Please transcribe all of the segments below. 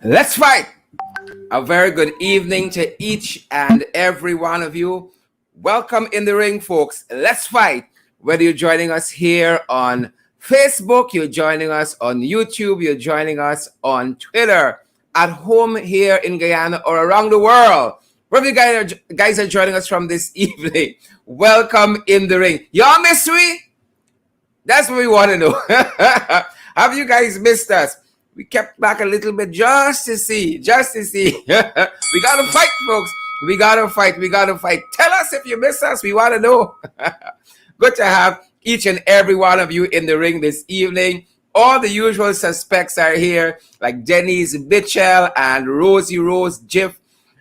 Let's fight! A very good evening to each and every one of you. Welcome in the ring, folks. Let's fight. Whether you're joining us here on Facebook, you're joining us on YouTube, you're joining us on Twitter, at home here in Guyana or around the world. Wherever you guys are joining us from this evening, welcome in the ring. Y'all miss me? That's what we want to know. Have you guys missed us? We kept back a little bit just to see. We gotta fight, folks. We gotta fight. Tell us if you miss us. We want to know. Good to have each and every one of you in the ring this evening. All the usual suspects are here, like Denise Mitchell and Rosie Rose Jiff,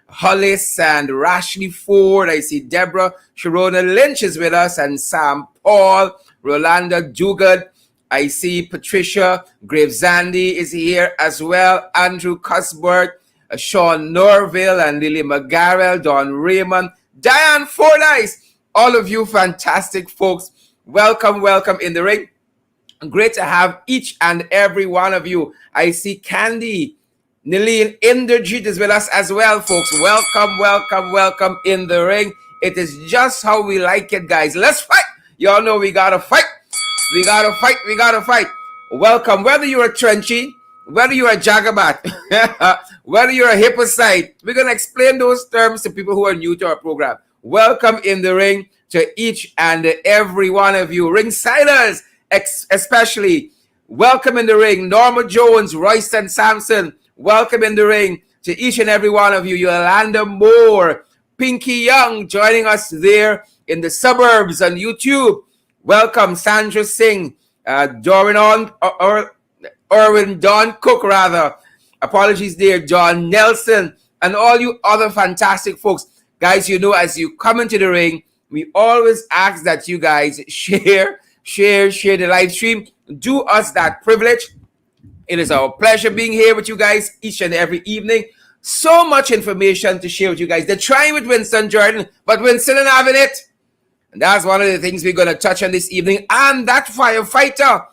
Hollis and Rashley Ford. I see Deborah Sharona Lynch is with us, and Sam Paul, Rolanda Dugard. I see Patricia Gravesandi is here as well. Andrew Cuthbert, Sean Norville, and Lily McGarrell, Don Raymond, Diane Fordyce. All of you fantastic folks. Welcome in the ring. Great to have each and every one of you. I see Candy, Nileen Inderjeet is with us as well, folks. Welcome in the ring. It is just how we like it, guys. Let's fight. Y'all know we gotta fight. We gotta fight. Welcome. Whether you're a Trenchy, whether you're a Jagabat, whether you're a Hippocyte, we're gonna explain those terms to people who are new to our program. Welcome in the ring to each and every one of you. Ringsiders, especially. Welcome in the ring. Norma Jones, Royston Sampson. Welcome in the ring to each and every one of you. Yolanda Moore, Pinky Young joining us there in the suburbs on YouTube. Welcome, Sandra Singh, Irwin Don Cook, rather. Apologies there, John Nelson, and all you other fantastic folks. Guys, you know, as you come into the ring, we always ask that you guys share the live stream. Do us that privilege. It is our pleasure being here with you guys each and every evening. So much information to share with you guys. They're trying with Winston Jordan, but Winston ain't having it. And that's one of the things we're going to touch on this evening. And that firefighter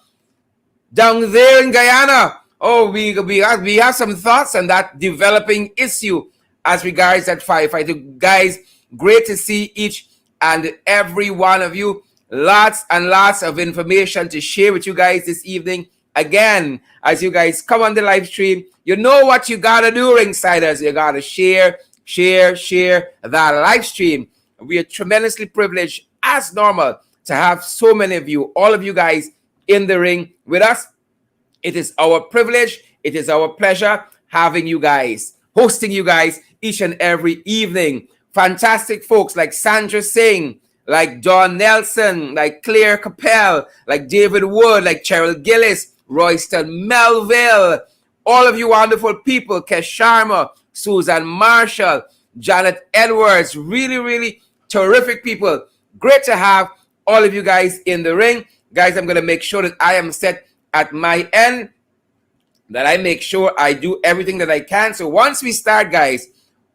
down there in Guyana. Oh, we have some thoughts on that developing issue as regards that firefighter. Guys, great to see each and every one of you. Lots and lots of information to share with you guys this evening. Again, as you guys come on the live stream, you know what you got to do, Ringsiders. You got to share that live stream. We are tremendously privileged, as normal, to have so many of you, all of you guys in the ring with us. It is our privilege. It is our pleasure having you guys, hosting you guys each and every evening. Fantastic folks like Sandra Singh, like Don Nelson, like Claire Capel, like David Wood, like Cheryl Gillis, Royston Melville, all of you wonderful people, Kesh Sharma, Susan Marshall, Janet Edwards, really terrific people. Great to have all of you guys in the ring. Guys, I'm going to make sure that I am set at my end, that I make sure I do everything that I can. So once we start, guys,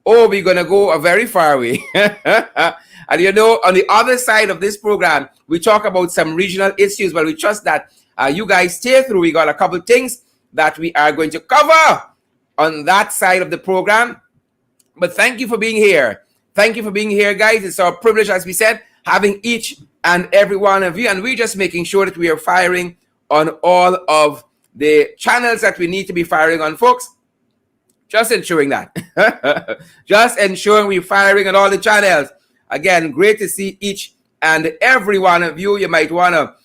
we're going to go a very far way. And you know, on the other side of this program, we talk about some regional issues, but we trust that you guys stay through. We got a couple things that we are going to cover on that side of the program. But thank you for being here. Thank you for being here, guys. It's our privilege, as we said, having each and every one of you. And we're just making sure that we are firing on all of the channels that we need to be firing on, folks. Just ensuring that. Just ensuring we're firing on all the channels. Again, great to see each and every one of you. You might want to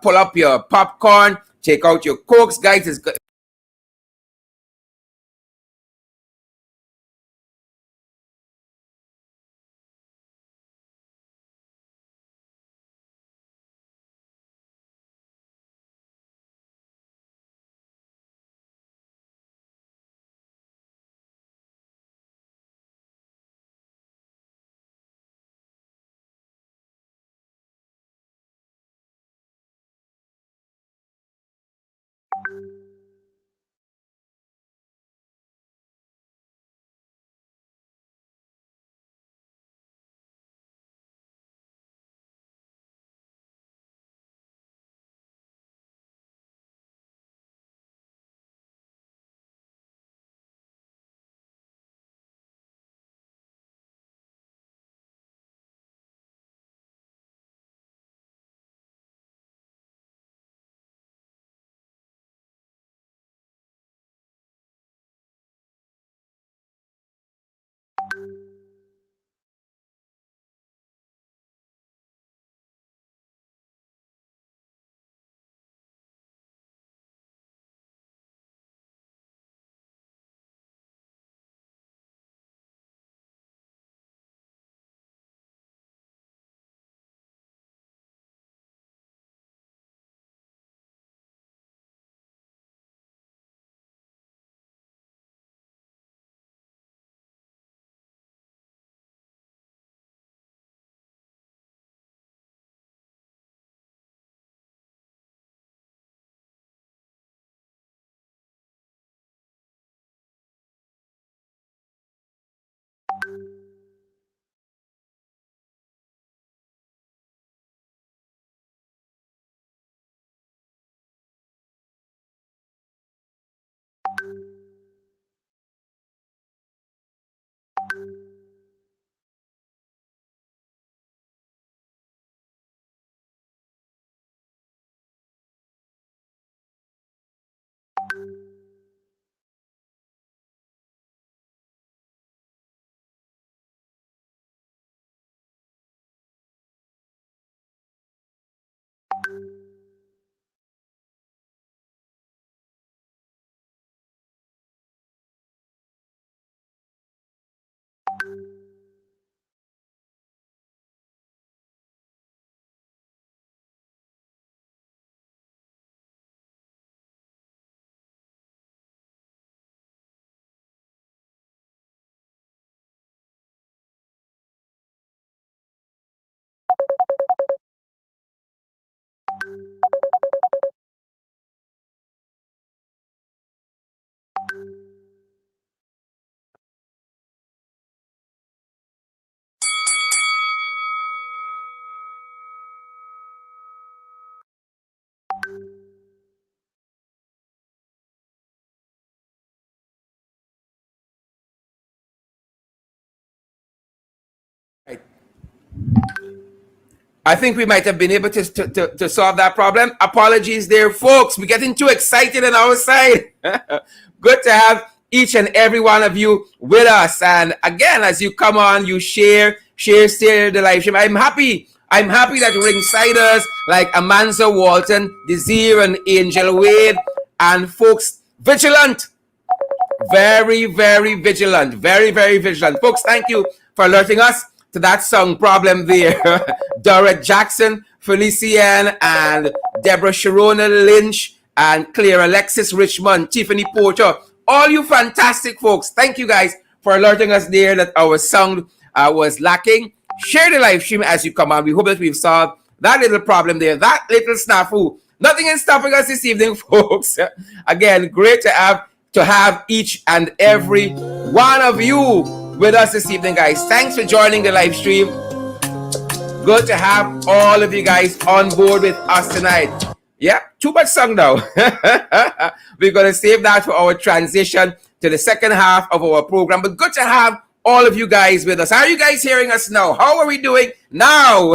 pull up your popcorn, take out your Cokes, guys. It's I think we might have been able to solve that problem. Apologies there, folks. We're getting too excited on our side. Good to have each and every one of you with us. And again, as you come on, you share the live stream. I'm happy that ringsiders like Amanza Walton, Desire and Angel Wade, and folks, vigilant. Very, very vigilant. Very, very vigilant. Folks, thank you for alerting us to that song problem there. Dorrit Jackson, Felician, and Deborah Sharona Lynch, and Claire Alexis Richmond, Tiffany Porter. All you fantastic folks, thank you guys for alerting us there that our sound was lacking. Share the live stream as you come on. We hope that we've solved that little problem there, that little snafu. Nothing is stopping us this evening, folks. Again, great to have each and every one of you with us this evening, guys. Thanks for joining the live stream. Good to have all of you guys on board with us tonight. Yeah, too much song now. We're going to save that for our transition to the second half of our program. But good to have all of you guys with us. How are you guys hearing us now? How are we doing now?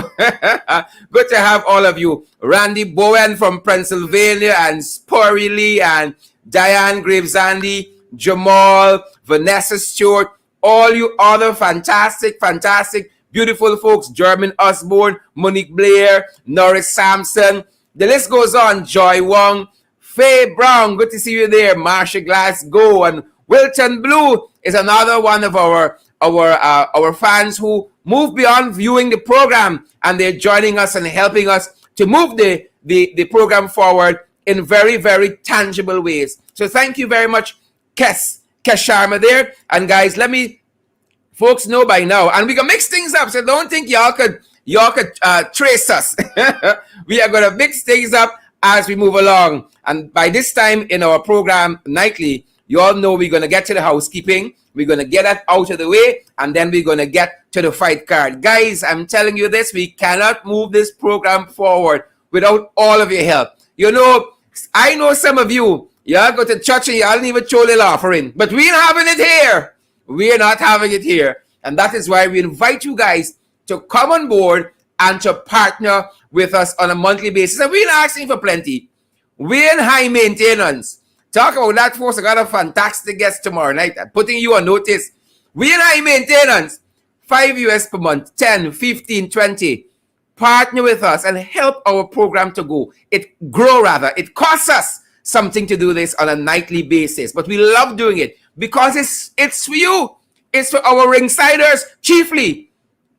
Good to have all of you. Randy Bowen from Pennsylvania, and Sporry Lee, and Diane Gravesandi, Jamal, Vanessa Stewart, all you other fantastic, beautiful folks. German Osborne, Monique Blair, Norris Sampson. The list goes on. Joy Wong, Faye Brown, good to see you there. Marsha Glasgow, and Wilton Blue is another one of our fans who move beyond viewing the program, and they're joining us and helping us to move the program forward in very, very tangible ways. So thank you very much, Kes Sharma there. And guys, let me folks know by now, and we can mix things up, so don't think y'all could trace us. We are going to mix things up as we move along. And by this time in our program nightly, you all know we're going to get to the housekeeping. We're going to get that out of the way, and then we're going to get to the fight card. Guys, I'm telling you this, we cannot move this program forward without all of your help. You know, I know some of you, y'all go to church and y'all don't even throw a little offering, but we ain't having it here. We're not having it here. And that is why we invite you guys to come on board and to partner with us on a monthly basis. And we're not asking for plenty. We're in high maintenance. Talk about that, folks. I got a fantastic guest tomorrow night. I'm putting you on notice. We're in high maintenance. $5 per month, 10, 15, 20. Partner with us and help our program to grow rather. It costs us something to do this on a nightly basis, but we love doing it because it's for you. It's for our ringsiders chiefly.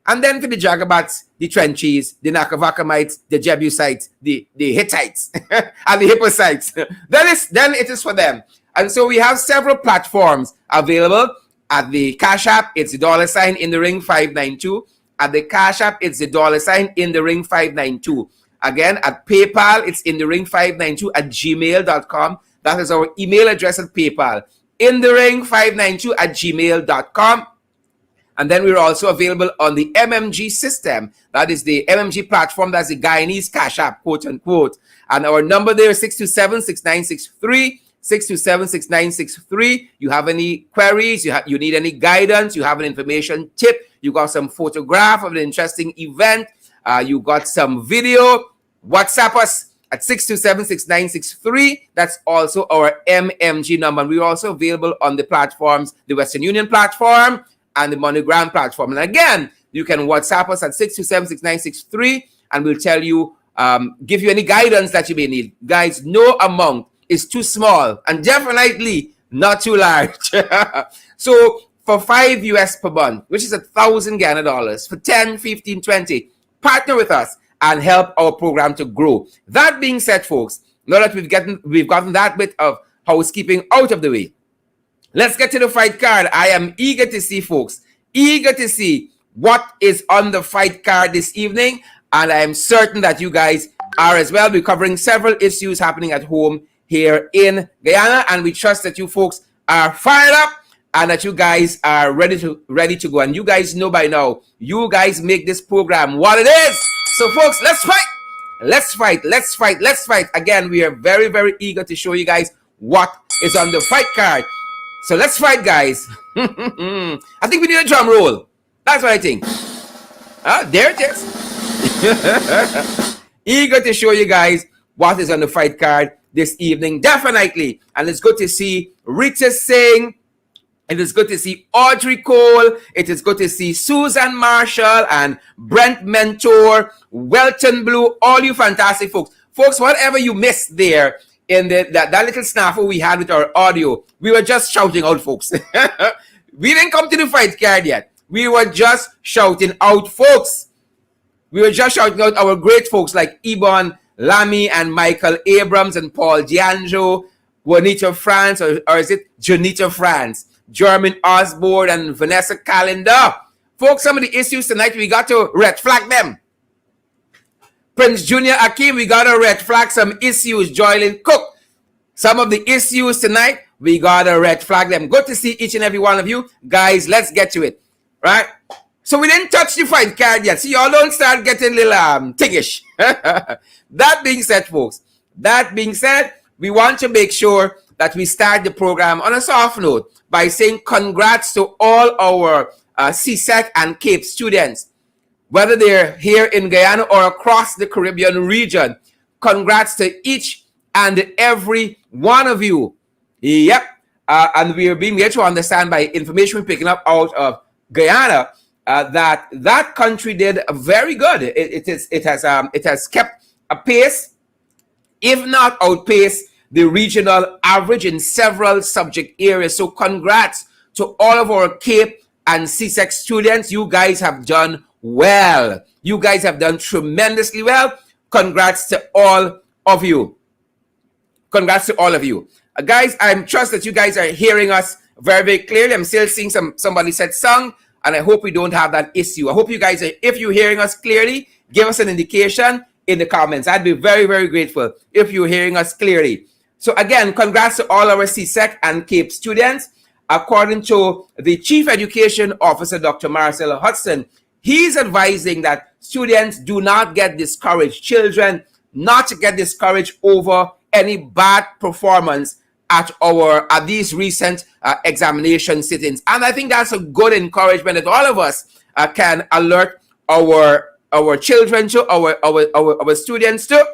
And then for the Jagabats, the Trenchies, the Nakavakamites, the Jebusites, the Hittites, and the Hipposites. Then it is for them. And so we have several platforms available. At the Cash App, it's the $ in the ring 592. At the Cash App, it's the $ in the ring 592. Again, at PayPal, it's in the ring 592 at gmail.com. That is our email address at PayPal. In the ring 592 at gmail.com. And then we're also available on the MMG system. That is the MMG platform. That's the Guyanese Cash App, quote unquote. And our number there is 627-6963. 627-6963. You have any queries, you need any guidance, you have an information tip, you got some photograph of an interesting event, you got some video, WhatsApp us at 627-6963. That's also our MMG number. And we're also available on the platforms, the Western Union platform and the MoneyGram platform. And again, you can WhatsApp us at 627-6963 and we'll tell you, give you any guidance that you may need. Guys, no amount is too small and definitely not too large. So for $5 per month, which is $1,000 Ghana, for 10, 15, 20, partner with us and help our program to grow. That being said, folks, now that we've gotten that bit of housekeeping out of the way, let's get to the fight card. I am eager to see, folks, eager to see what is on the fight card this evening. And I am certain that you guys are as well. We're covering several issues happening at home here in Guyana, and we trust that you folks are fired up and that you guys are ready to go. And you guys know by now, you guys make this program what it is. So folks, let's fight. Let's fight. Let's fight. Let's fight. Again, we are very, very eager to show you guys what is on the fight card. So let's fight, guys. I think we need a drum roll. That's what I think. There it is. Eager to show you guys what is on the fight card this evening, definitely. And it's good to see Rita Singh. It is good to see Audrey Cole. It is good to see Susan Marshall and Brent Mentor, Welton Blue, all you fantastic folks. Folks, whatever you missed there in that little snafu we had with our audio, we were just shouting out, folks. We didn't come to the fight card yet. We were just shouting out, folks. We were just shouting out our great folks like Ibon Lamy and Michael Abrams and Paul D'Angelo, Juanita France, or is it Janita France? German Osborne and Vanessa Calendar. Folks, some of the issues tonight, we got to red flag them. Prince Junior Akeem, we got to red flag some issues. Joylyn Cook. Some of the issues tonight, we got to red flag them. Good to see each and every one of you. Guys, let's get to it. Right? So we didn't touch the fight card yet. See, y'all don't start getting a little tiggish. That being said, folks, we want to make sure that we start the program on a soft note by saying congrats to all our CSEC and CAPE students, whether they're here in Guyana or across the Caribbean region. Congrats to each and every one of you. Yep. And we are being made to understand by information we're picking up out of Guyana that country did very good. It has kept a pace, if not outpaced, the regional average in several subject areas. So congrats to all of our CAPE and CSEC students. You guys have done well. You guys have done tremendously well. Congrats to all of you. Congrats to all of you. Guys, I trust that you guys are hearing us very, very clearly. I'm still seeing somebody said song, and I hope we don't have that issue. I hope you guys, if you're hearing us clearly, give us an indication in the comments. I'd be very, very grateful if you're hearing us clearly. So again, congrats to all our CSEC and CAPE students. According to the Chief Education Officer, Dr. Marcel Hudson, he's advising that students do not get discouraged. Children not to get discouraged over any bad performance at these recent examination sittings. And I think that's a good encouragement that all of us can alert our children to, our students to.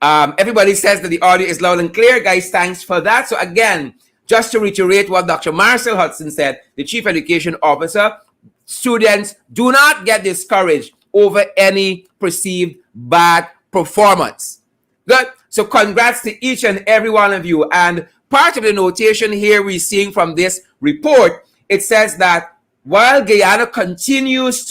Everybody says that the audio is loud and clear. Guys, thanks for that. So again, just to reiterate what Dr. Marcel Hudson said, the Chief Education Officer, students do not get discouraged over any perceived bad performance. Good. So congrats to each and every one of you. And part of the notation here we're seeing from this report, it says that while Guyana continues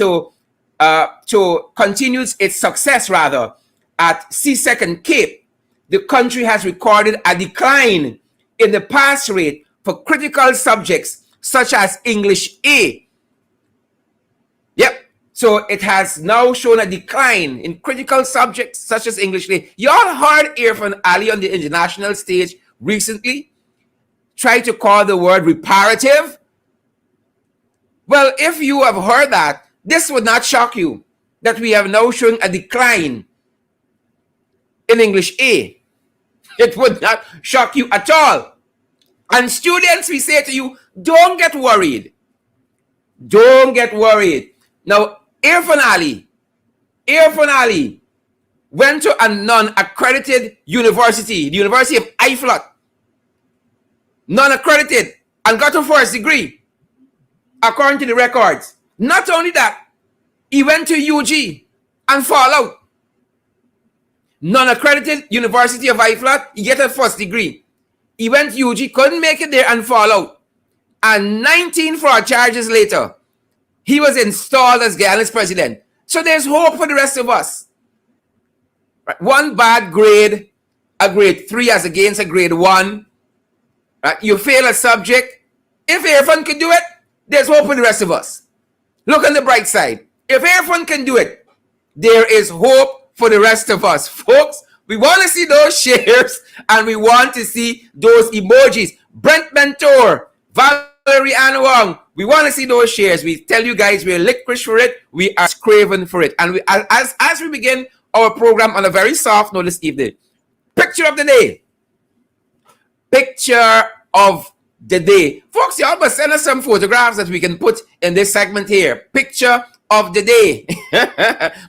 continues its success at CSEC and CAPE, the country has recorded a decline in the pass rate for critical subjects such as English A. Yep. So it has now shown a decline in critical subjects such as English A. Y'all heard Irfan Ali on the international stage recently try to call the word reparative. Well, if you have heard that, this would not shock you that we have now shown a decline in English A. It would not shock you at all. And students, we say to you, don't get worried. Don't get worried. Now, Irfan Ali went to a non-accredited university, the University of Iflot, non-accredited, and got a first degree, according to the records. Not only that, he went to UG and fall out. Non-accredited University of Iflot, he get a first degree. He went to UG, couldn't make it there and fall out. And 19 fraud charges later, he was installed as Guyana's president. So there's hope for the rest of us. Right? One bad grade, a grade 3 as against a grade 1. Right? You fail a subject. If Irfan can do it, there's hope for the rest of us. Look on the bright side. If Irfan can do it, there is hope for the rest of us. Folks, we want to see those shares and we want to see those emojis. Brent Mentor, Valerie Anwang, we want to see those shares. We tell you guys we're licorice for it. We are craven for it. And as we begin our program on a very soft note this evening, picture of the day. Picture of the day. Folks, y'all must send us some photographs that we can put in this segment here. Picture of the day.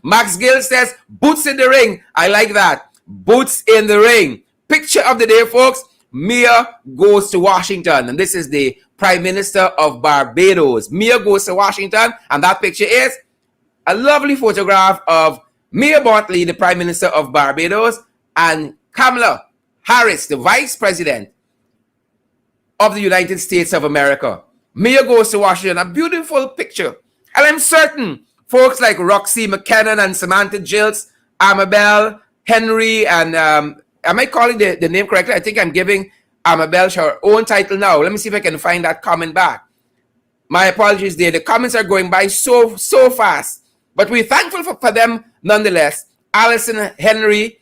Max Gill says, boots in the ring. I like that. Boots in the ring. Picture of the day, folks. Mia goes to Washington. And this is the Prime Minister of Barbados. Mia goes to Washington. And that picture is a lovely photograph of Mia Motley, the Prime Minister of Barbados, and Kamala Harris, the Vice President of the United States of America. Mia goes to Washington. A beautiful picture. And I'm certain folks like Roxy McKinnon and Samantha Gills, Amabel, Henry, and am I calling the name correctly? I think I'm giving Amabel her own title now. Let me see if I can find that comment back. My apologies there. The comments are going by so fast. But we're thankful for them nonetheless. Allison Henry,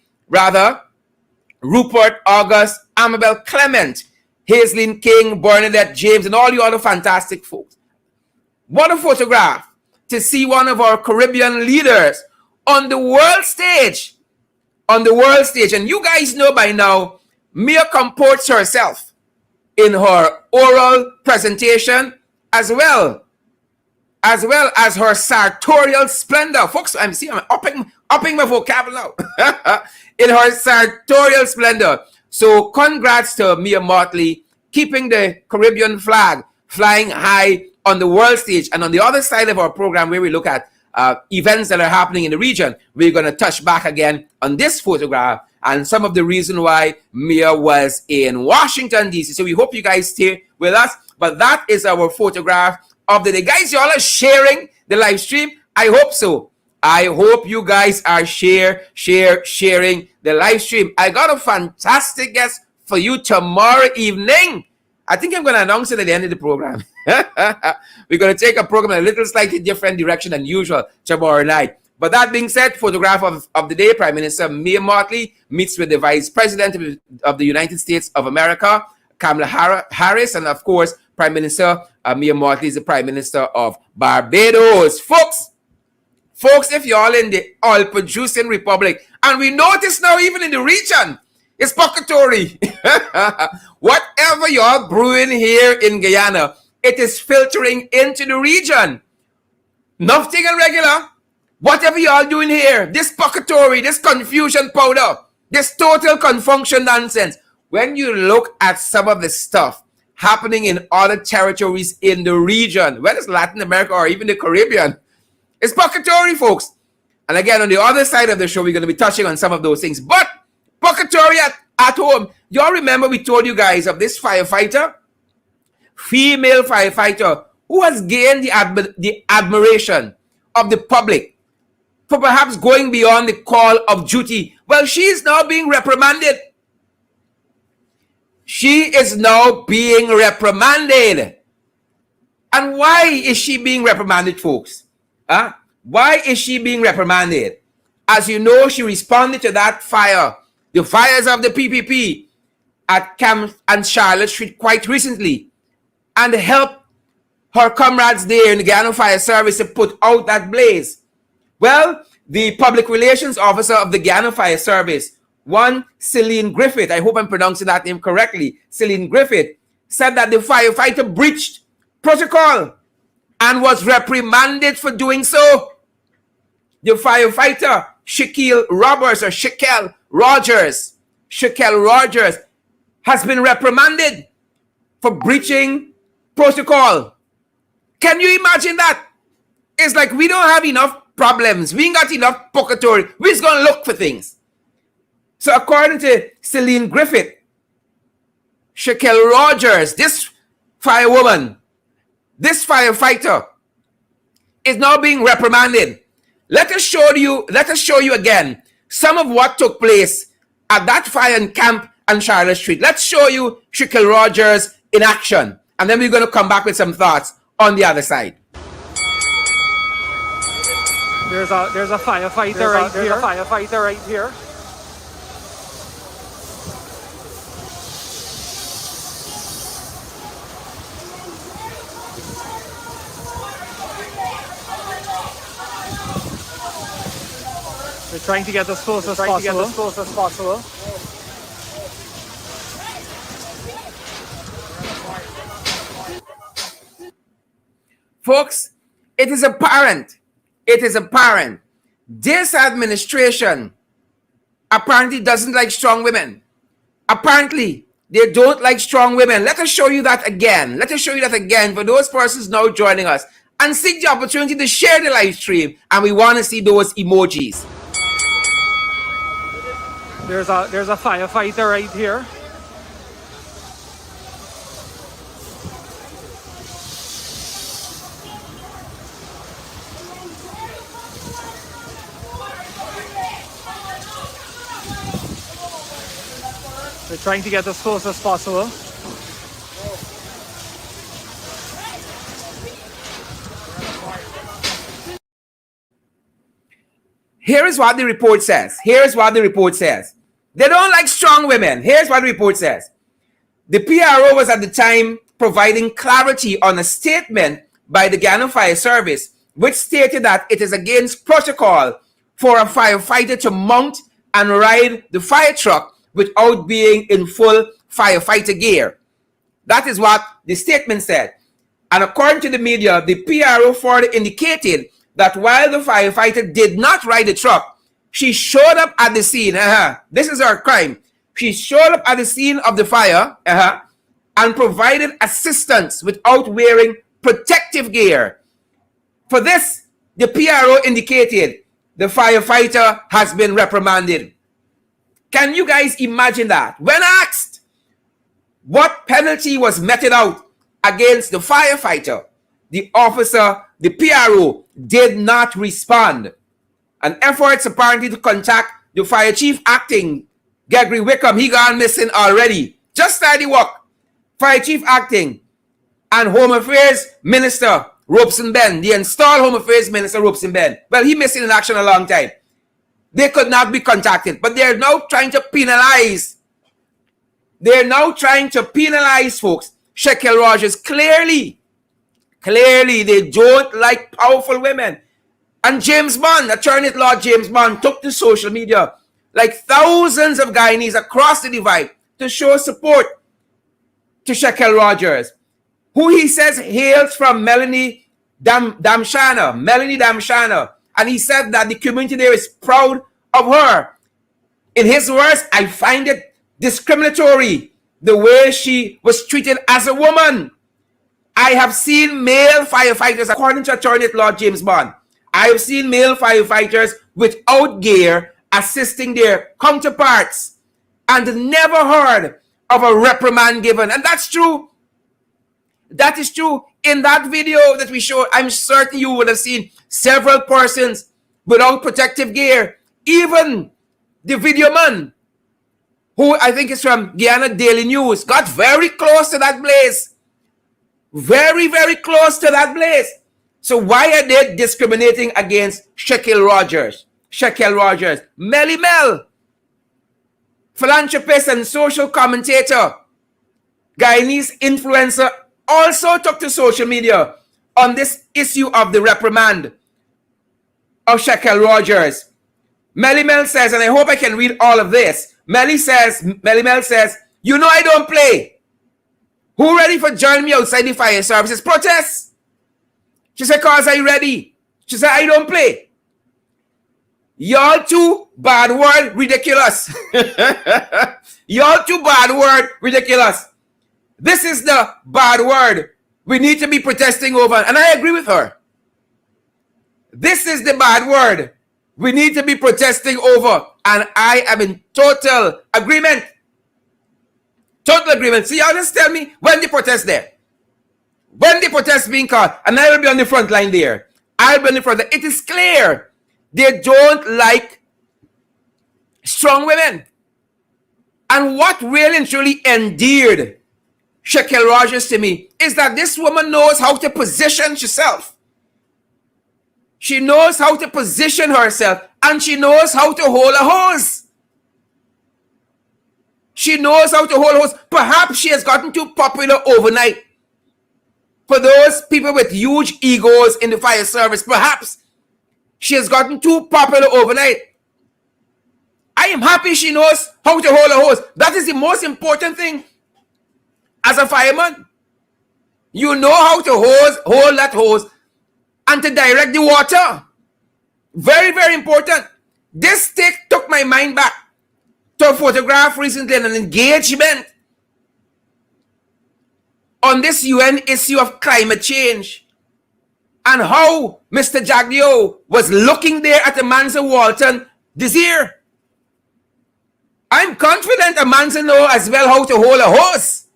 Rupert August, Amabel Clement, Hazelyn King, Bernadette James, and all you other fantastic folks. What a photograph to see one of our Caribbean leaders on the world stage. On the world stage. And you guys know by now, Mia comports herself in her oral presentation as well as her sartorial splendor. Folks, I'm upping my vocabulary now. In her sartorial splendor. So congrats to Mia Motley, keeping the Caribbean flag flying high on the world stage. And on the other side of our program, where we look at events that are happening in the region, we're going to touch back again on this photograph and some of the reason why Mia was in Washington, D.C. So we hope you guys stay with us. But that is our photograph of the day. Guys, y'all are sharing the live stream? I hope so. I hope you guys are sharing the live stream. I got a fantastic guest for you tomorrow evening. I think I'm going to announce it at the end of the program. We're going to take a program in a little slightly different direction than usual tomorrow night. But that being said, photograph of the day, Prime Minister Mia Motley meets with the Vice President of the United States of America, Kamala Harris, and of course, Prime Minister Mia Motley is the Prime Minister of Barbados. Folks, if you're all in the oil-producing republic, and we notice now even in the region, it's purgatory. Whatever you're brewing here in Guyana, it is filtering into the region. Nothing irregular. Whatever y'all doing here, this purgatory, this confusion powder, this total confunction nonsense. When you look at some of the stuff happening in other territories in the region, whether it's Latin America or even the Caribbean, it's purgatory, folks. And again, on the other side of the show, we're going to be touching on some of those things. But purgatory at home. Y'all remember we told you guys of this firefighter, female firefighter, who has gained the admiration of the public for perhaps going beyond the call of duty. Well, she is now being reprimanded. She is now being reprimanded. And why is she being reprimanded, folks? Why is she being reprimanded? As you know, she responded to that fire, the fires of the PPP at Camp and Charlotte Street quite recently, and helped her comrades there in the Guyana Fire Service to put out that blaze. Well, the public relations officer of the Guyana Fire Service, one Celine Griffith, I hope I'm pronouncing that name correctly, Celine Griffith, said that the firefighter breached protocol and was reprimanded for doing so. The firefighter, Shaquille Rogers, has been reprimanded for breaching protocol. Can you imagine that? It's like we don't have enough problems. We ain't got enough purgatory. We're just going to look for things. So according to Celine Griffith, Shaquille Rogers, this firewoman, this firefighter is now being reprimanded. Let us show you again some of what took place at that fire in Camp and Charlotte Street. Let's show you Shaquille Rogers in action. And then we're going to come back with some thoughts on the other side. There's a firefighter right here. We're trying to get as close as possible. Folks, it is apparent it is apparent this administration apparently doesn't like strong women. Apparently, they don't like strong women. Let us show you that again. Let us show you that again for those persons now joining us. And seek the opportunity to share the live stream. And we want to see those emojis. There's a firefighter right here. We're trying to get as close as possible. Here is what the report says. Here's what the report says. They don't like strong women. Here's what the report says. The PRO was at the time providing clarity on a statement by the Ghana Fire Service, which stated that it is against protocol for a firefighter to mount and ride the fire truck without being in full firefighter gear. That is what the statement said. And according to the media, the PRO further indicated that while the firefighter did not ride the truck, she showed up at the scene. This is her crime. She showed up at the scene of the fire and provided assistance without wearing protective gear. For this, the PRO indicated the firefighter has been reprimanded. Can you guys imagine that? When asked what penalty was meted out against the firefighter, the officer, the PRO, did not respond. And efforts apparently to contact the fire chief acting, Gregory Wickham, he gone missing already. Just started work. Fire chief acting and Home Affairs Minister Robeson Ben, the installed Home Affairs Minister Robeson Ben. Well, he missing in action a long time. They could not be contacted, but they're now trying to penalize. They're now trying to penalize folks. Shekel Rogers, clearly, they don't like powerful women. And James Bond, Attorney at Law James Bond, took to social media like thousands of Guyanese across the divide to show support to Shekel Rogers, who he says hails from Melanie Damshana. And he said that the community there is proud of her. In his words, I find it discriminatory the way she was treated as a woman. I have seen male firefighters, according to Attorney at Law James Bond, I have seen male firefighters without gear assisting their counterparts and never heard of a reprimand given. And that's true. That is true. In that video that we showed, I'm certain you would have seen several persons without protective gear. Even the video man, who I think is from Guyana Daily News, got very close to that blaze. Very, very close to that blaze. So why are they discriminating against Shekel Rogers? Melly Mel, philanthropist and social commentator, Guyanese influencer, also took to social media on this issue of the reprimand of Shekel Rogers. Melly Mel says, and I hope I can read all of this. Melly Mel says, you know I don't play. Who ready for join me outside the fire services protest? She said, cause I ready. She said, I don't play. Y'all too bad word ridiculous. Y'all too bad word ridiculous. This is the bad word we need to be protesting over. And I agree with her. This is the bad word we need to be protesting over. And I am in total agreement. Total agreement. See, y'all just tell me when the protest there. When the protest being called. And I will be on the front line there. I'll be on the front line. It is clear they don't like strong women. And what really and truly endeared Shekel Rogers to me is that this woman knows how to position herself. She knows how to position herself and she knows how to hold a hose. She knows how to hold a hose. Perhaps she has gotten too popular overnight. For those people with huge egos in the fire service, perhaps she has gotten too popular overnight. I am happy she knows how to hold a hose. That is the most important thing as a fireman. You know how to hold that hose and to direct the water. Very, very important. This stick took my mind back to a photograph recently in an engagement on this UN issue of climate change and how Mr. Jagdeo was looking there at Amanza Walton this year. I'm confident Amanza knows as well how to hold a horse.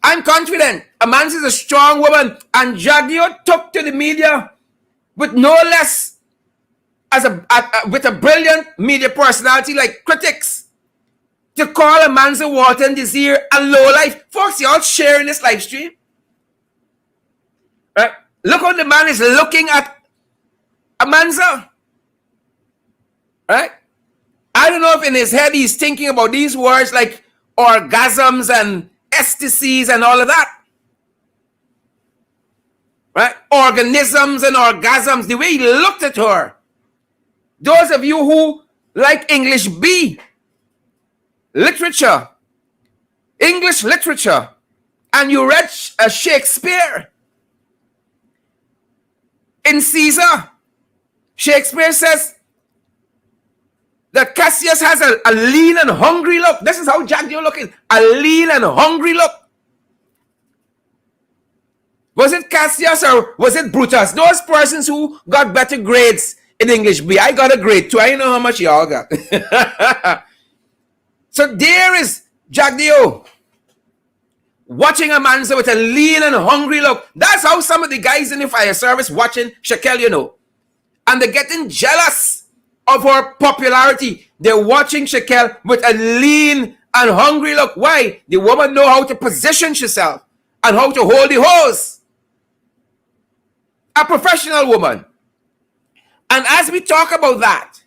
I'm confident Amanza is a strong woman, and Jagdeo took to the media with no less as with a brilliant media personality like critics to call Amanza Walton this year a lowlife. Folks, y'all sharing this live stream. Right? Look how the man is looking at Amanza. Right? I don't know if in his head he's thinking about these words like orgasms and ecstasies and all of that. Right? Organisms and orgasms. The way he looked at her. Those of you who like English B, literature, English literature, and you read Shakespeare. In Caesar, Shakespeare says that Cassius has a lean and hungry look. This is how Jagdeo looking. A lean and hungry look. Was it Cassius or was it Brutus? Those persons who got better grades in English B. I got a grade 2. I don't know how much y'all got. So there is Jagdeo watching Amanza with a lean and hungry look. That's how some of the guys in the fire service watching Shaquille, you know. And they're getting jealous of her popularity. They're watching Shaquille with a lean and hungry look. Why? The woman know how to position herself and how to hold the hose. A professional woman. And as we talk about that,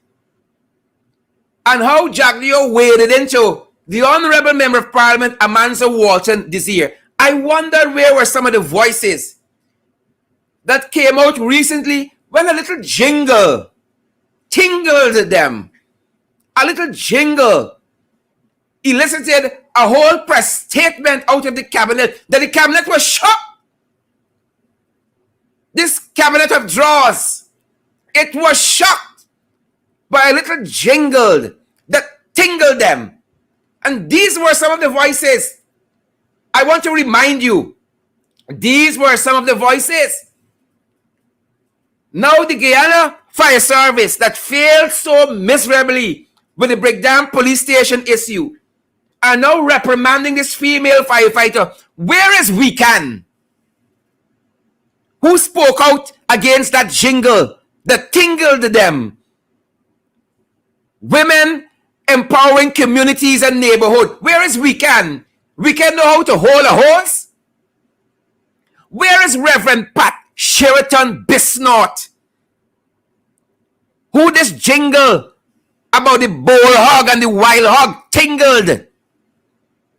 and how Jagdeo waded into the Honorable Member of Parliament, Amanza Walton, this year, I wonder where were some of the voices that came out recently when a little jingle tingled them. A little jingle elicited a whole press statement out of the cabinet that the cabinet was shocked. This cabinet of drawers, it was shocked by a little jingle that tingled them. And these were some of the voices. I want to remind you, these were some of the voices. Now the Guyana Fire Service that failed so miserably with the Breakdown police station issue are now reprimanding this female firefighter. Where is Wecan? Who spoke out against that jingle that tingled them? Women empowering communities and neighborhood. Where is Wecan? Wecan know how to hold a horse? Where is Reverend Pat Sheraton Bisnot? Who this jingle about the bull hog and the wild hog tingled?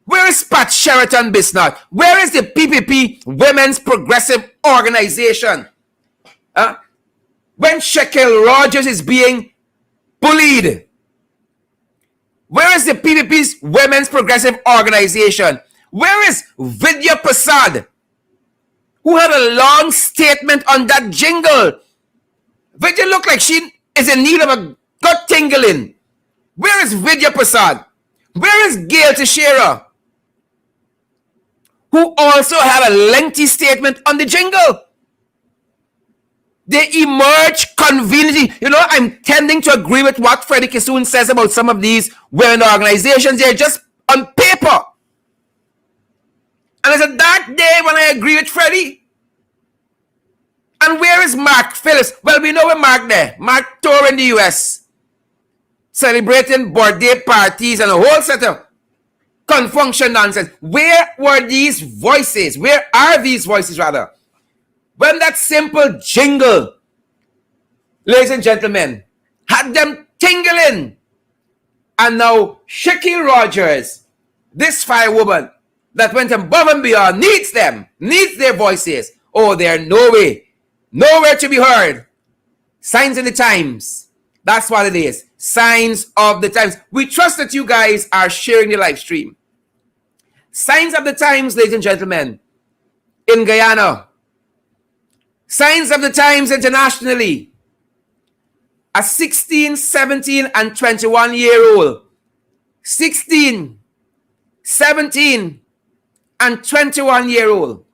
Where is Pat Sheraton Bisnot? Where is the PPP Women's Progressive Organization? When Shaquille Rogers is being bullied, where is the PPP's Women's Progressive Organization? Where is Vidya Prasad, who had a long statement on that jingle? Vidya looked like she is in need of a gut tingling. Where is Vidya Prasad? Where is Gail Teixeira, who also had a lengthy statement on the jingle? They emerge conveniently. You know, I'm tending to agree with what Freddie Kissoon says about some of these women organizations. They're just on paper. And it's a dark day when I agree with Freddie. And where is Mark Phillips? Well, we know where Mark there. Mark tour in the US, celebrating birthday parties and a whole set of confunction nonsense. Where were these voices? Where are these voices, rather? When that simple jingle, ladies and gentlemen, had them tingling. And now Shaquille Rogers, this firewoman that went above and beyond, needs them, needs their voices. Oh, they're nowhere to be heard. Signs of the times. That's what it is. Signs of the times. We trust that you guys are sharing the live stream. Signs of the times, ladies and gentlemen, in Guyana. Signs of the times internationally. a 16, 17, and 21-year-old. 16, 17, and 21-year-old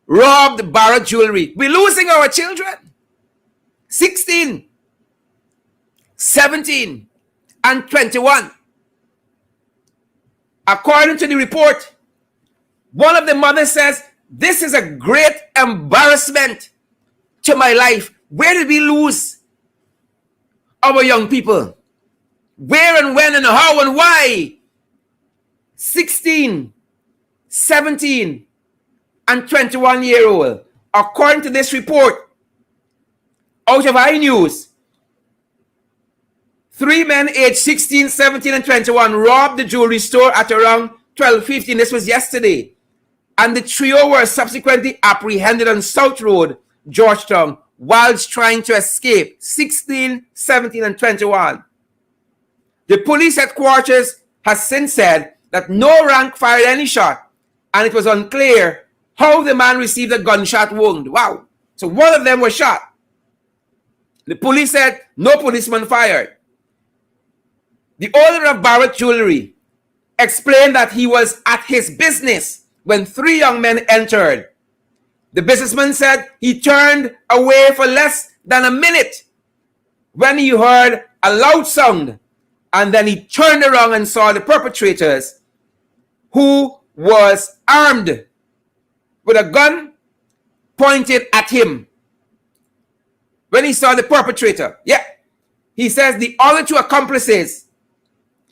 robbed Barrett Jewelry. We're losing our children. 16, 17, and 21. According to the report, one of the mothers says, this is a great embarrassment to my life. Where did we lose our young people? Where and when and how and why? 16, 17, and 21-year-old. According to this report, out of iNews, 3 men aged 16, 17, and 21 robbed the jewelry store at around 12:15. This was yesterday. And the trio were subsequently apprehended on South Road, Georgetown, whilst trying to escape. 16, 17, and 21. The police headquarters has since said that no rank fired any shot, and it was unclear how the man received a gunshot wound. Wow. So one of them was shot. The police said no policeman fired. The owner of Barrett Jewelry explained that he was at his business when 3 young men entered. The businessman said he turned away for less than a minute when he heard a loud sound, and then he turned around and saw the perpetrators, who was armed with a gun pointed at him. When he saw the perpetrator, he says the other 2 accomplices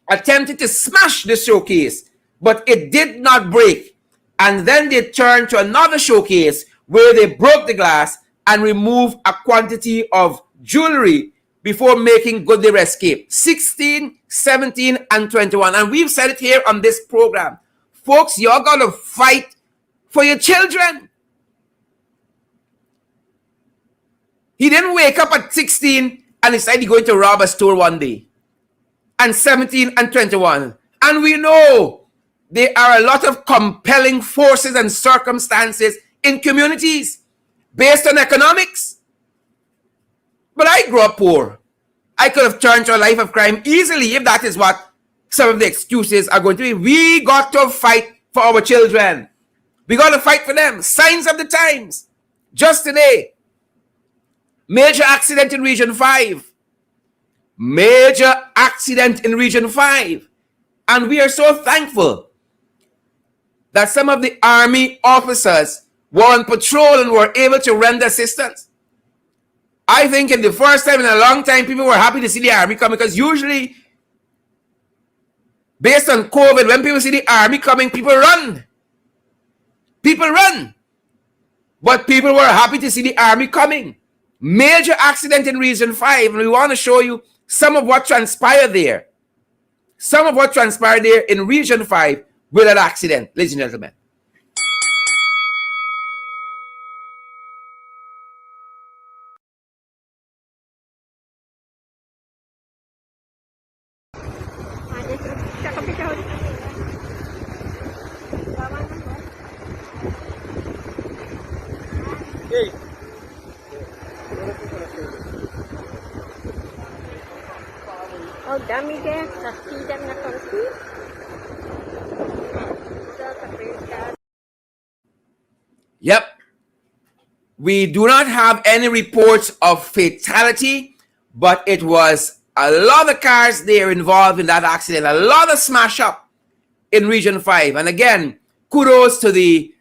attempted to smash the showcase, but it did not break. And then they turned to another showcase where they broke the glass and removed a quantity of jewelry before making good their escape. 16, 17, and 21. And we've said it here on this program. Folks, you're going to fight for your children. He didn't wake up at 16 and decide he's going to rob a store one day. And 17 and 21. And we know there are a lot of compelling forces and circumstances in communities based on economics. But I grew up poor. I could have turned to a life of crime easily if that is what some of the excuses are going to be. We got to fight for our children. We got to fight for them. Signs of the times. Just today, major accident in Region 5. Major accident in Region 5. And we are so thankful that some of the Army officers were on patrol and were able to render assistance. I think in the first time in a long time, people were happy to see the Army coming, because usually, based on COVID, when people see the Army coming, people run. People run. But people were happy to see the Army coming. Major accident in Region 5, and we want to show you some of what transpired there. Some of what transpired there in Region 5 with that accident, ladies and gentlemen. Oh, dami deh, saksi dan nakangsi. Yep. We do not have any reports of fatality, but it was a lot of cars there involved in that accident, a lot of smash up in Region 5. And again, kudos to the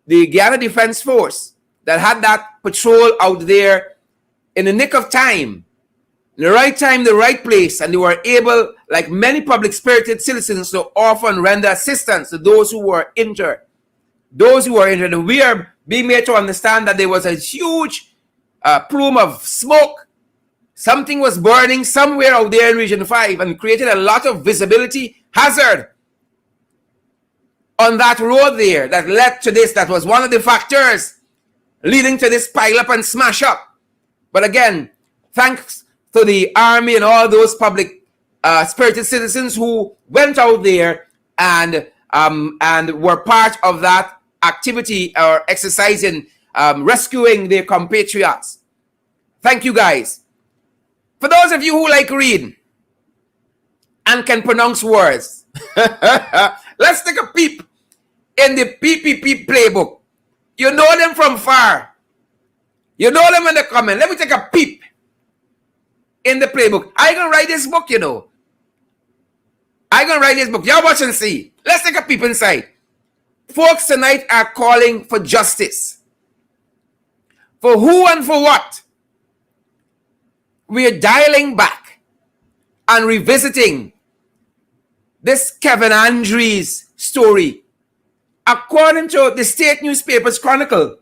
Guyana Defense Force that had that patrol out there in the nick of time, in the right time, the right place, and they were able, like many public-spirited citizens, to offer and render assistance to those who were injured. Those who were injured. And we are being made to understand that there was a huge plume of smoke. Something was burning somewhere out there in Region 5 and created a lot of visibility hazard on that road there that led to this. That was one of the factors leading to this pile up and smash up. But again, thanks to the Army and all those public spirited citizens who went out there and were part of that activity or exercise in rescuing their compatriots. Thank you, guys. For those of you who like read and can pronounce words, let's take a peep in the PPP playbook. You know them from far. You know them in the comment. Let me take a peep in the playbook. I gonna write this book, you know. I gonna write this book. Y'all watch and see. Let's take a peep inside. Folks tonight are calling for justice. For who and for what? We are dialing back and revisiting this Kevin Andrews story. According to the state newspaper's chronicle,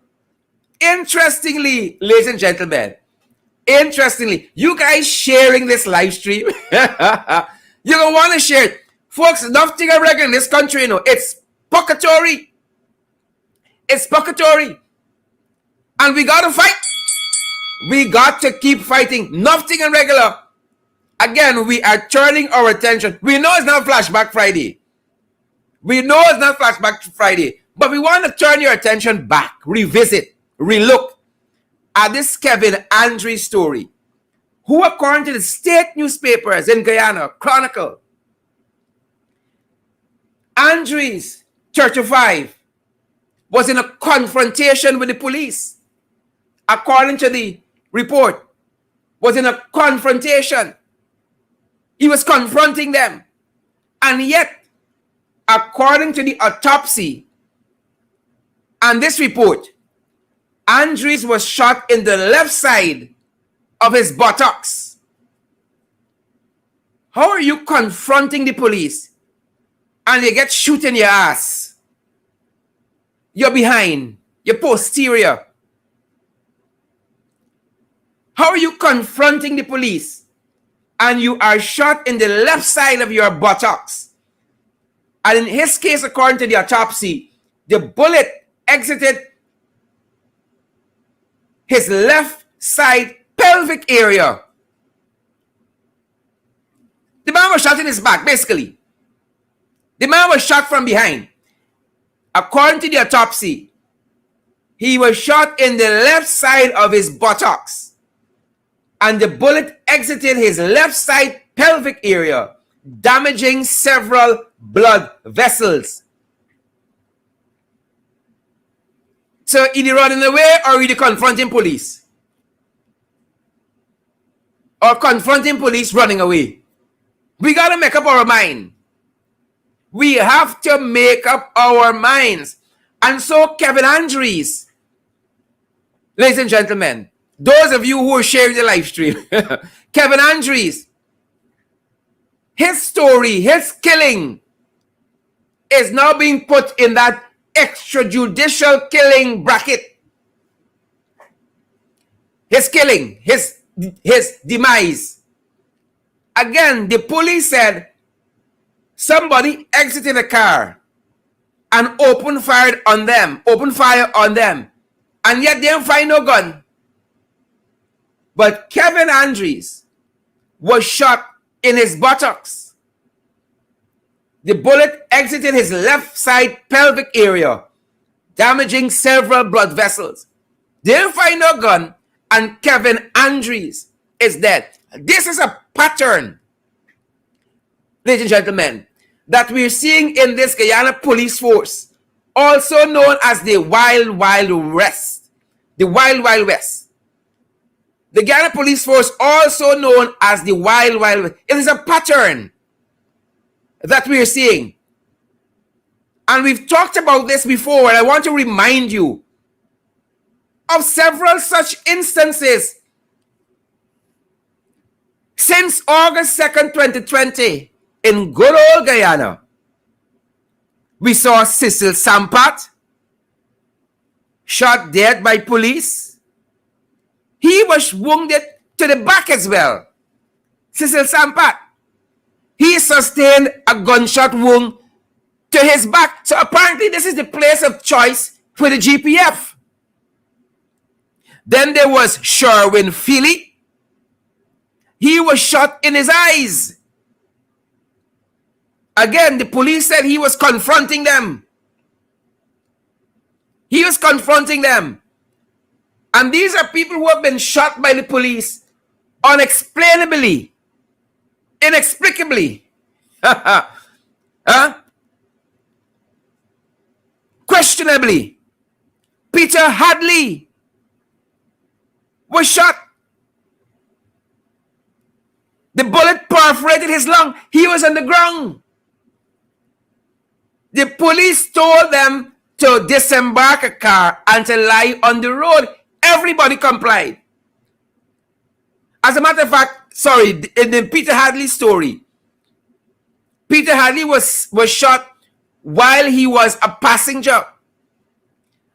interestingly, ladies and gentlemen, you guys sharing this live stream, you're going to want to share it. Folks, nothing I reckon in this country, you know, it's purgatory. It's purgatory. And we got to fight. We got to keep fighting. Nothing irregular. Again, we are turning our attention. We know it's not Flashback Friday. But we want to turn your attention back, revisit, relook at this Kevin Andrews story, who, according to the state newspapers in Guyana, chronicle, Andrews, 35, was in a confrontation with the police. According to the report, was in a confrontation. He was confronting them. And yet, according to the autopsy and this report, Andrews was shot in the left side of his buttocks. How are you confronting the police and you get shot in your ass? You're behind, you're posterior. How are you confronting the police and you are shot in the left side of your buttocks? And in his case, according to the autopsy, the bullet exited his left side pelvic area. The man was shot in his back, basically. The man was shot from behind. According to the autopsy, he was shot in the left side of his buttocks. And the bullet exited his left side pelvic area, damaging several blood vessels. So either running away or either confronting police. Or confronting police running away. We got to make up our mind. We have to make up our minds. And so Kevin Andrews, ladies and gentlemen, those of you who are sharing the live stream, Kevin Andrews, his story, his killing is now being put in that extrajudicial killing bracket. His killing, his demise. Again, the police said somebody exited a car and opened fire on them, and yet they didn't find no gun. But Kevin Andrews was shot in his buttocks. The bullet exited his left side pelvic area, damaging several blood vessels. They didn't find no gun, and Kevin Andrews is dead. This is a pattern, ladies and gentlemen, that we're seeing in this Guyana police force, also known as the Wild Wild West. The Wild Wild West. The Guyana police force, also known as the Wild Wild West. It is a pattern that we are seeing. And we've talked about this before, and I want to remind you of several such instances since August 2nd, 2020, in good old Guyana. We saw Cecil Sampat shot dead by police. He was wounded to the back as well. Cecil Sampat. He sustained a gunshot wound to his back. So apparently this is the place of choice for the GPF. Then there was Sherwin Feely. He was shot in his eyes. Again, the police said he was confronting them. He was confronting them. And these are people who have been shot by the police unexplainably, inexplicably, huh? Questionably, Peter Hadley was shot. The bullet perforated his lung. He was on the ground. The police told them to disembark a car and to lie on the road. Everybody complied. As a matter of fact, in the Peter Hadley story, Peter Hadley was shot while he was a passenger.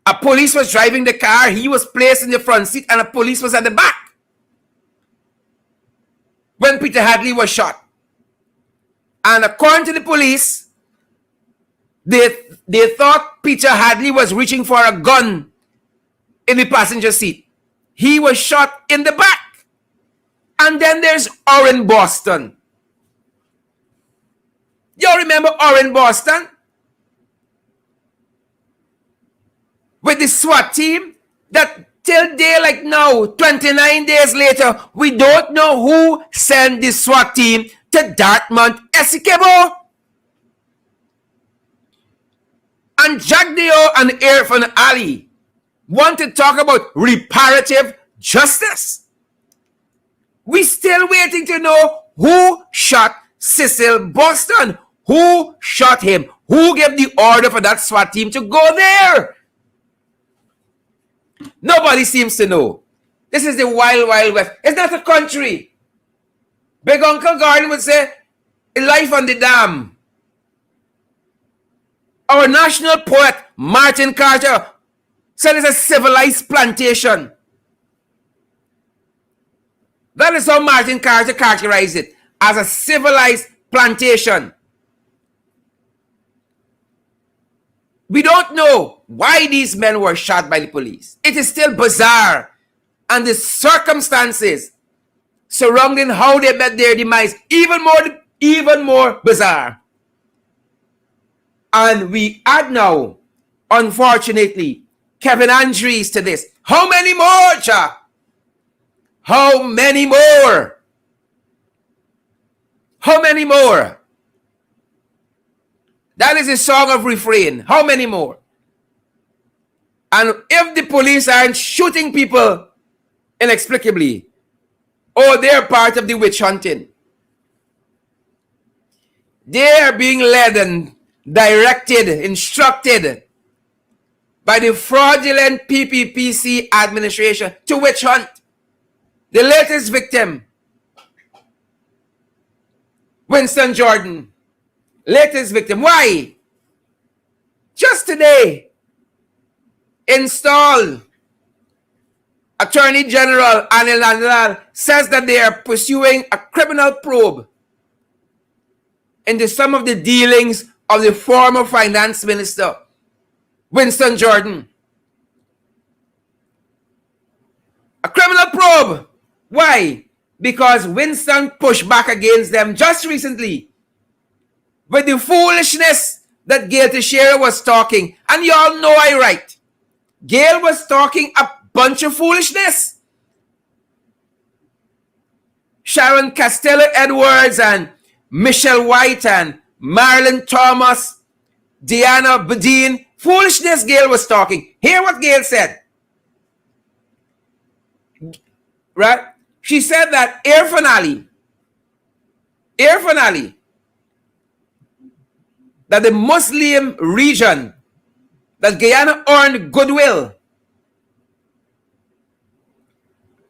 A police was driving the car. He was placed in the front seat and a police was at the back when Peter Hadley was shot. And according to the police, they thought Peter Hadley was reaching for a gun in the passenger seat. He was shot in the back. And then there's Orrin Boston. Y'all remember Orrin Boston? With the SWAT team that till day like now, 29 days later, we don't know who sent the SWAT team to Dartmouth, Essequibo. And Jack Deo and Irfan Ali want to talk about reparative justice. We're still waiting to know who shot Cecil Boston. Who shot him? Who gave the order for that SWAT team to go there? Nobody seems to know. This is the wild, wild west. It's not a country. Big Uncle Gordon would say, life on the dam. Our national poet, Martin Carter, said it's a civilized plantation. That is how Martin Carter characterized it, as a civilized plantation. We don't know why these men were shot by the police. It is still bizarre. And the circumstances surrounding how they met their demise, even more bizarre. And we add now, unfortunately, Kevin Andrews to this. How many more, Cha? How many more? How many more? That is a song of refrain. How many more? And if the police aren't shooting people inexplicably, they're part of the witch hunting. They are being led and directed, instructed by the fraudulent PPPC administration to witch hunt. The latest victim, Winston Jordan. Latest victim. Why? Just today, installed Attorney General Anil Nandlal says that they are pursuing a criminal probe into some of the dealings of the former finance minister, Winston Jordan. A criminal probe. Why? Because Winston pushed back against them just recently with the foolishness that Gail Teixeira was talking. And y'all know I right. Gail was talking a bunch of foolishness. Sharon Costello-Edwards and Michelle White and Marilyn Thomas, Diana Badine. Foolishness Gail was talking. Hear what Gail said. Right? She said that Irfan Ali, that the Muslim region, that Guyana earned goodwill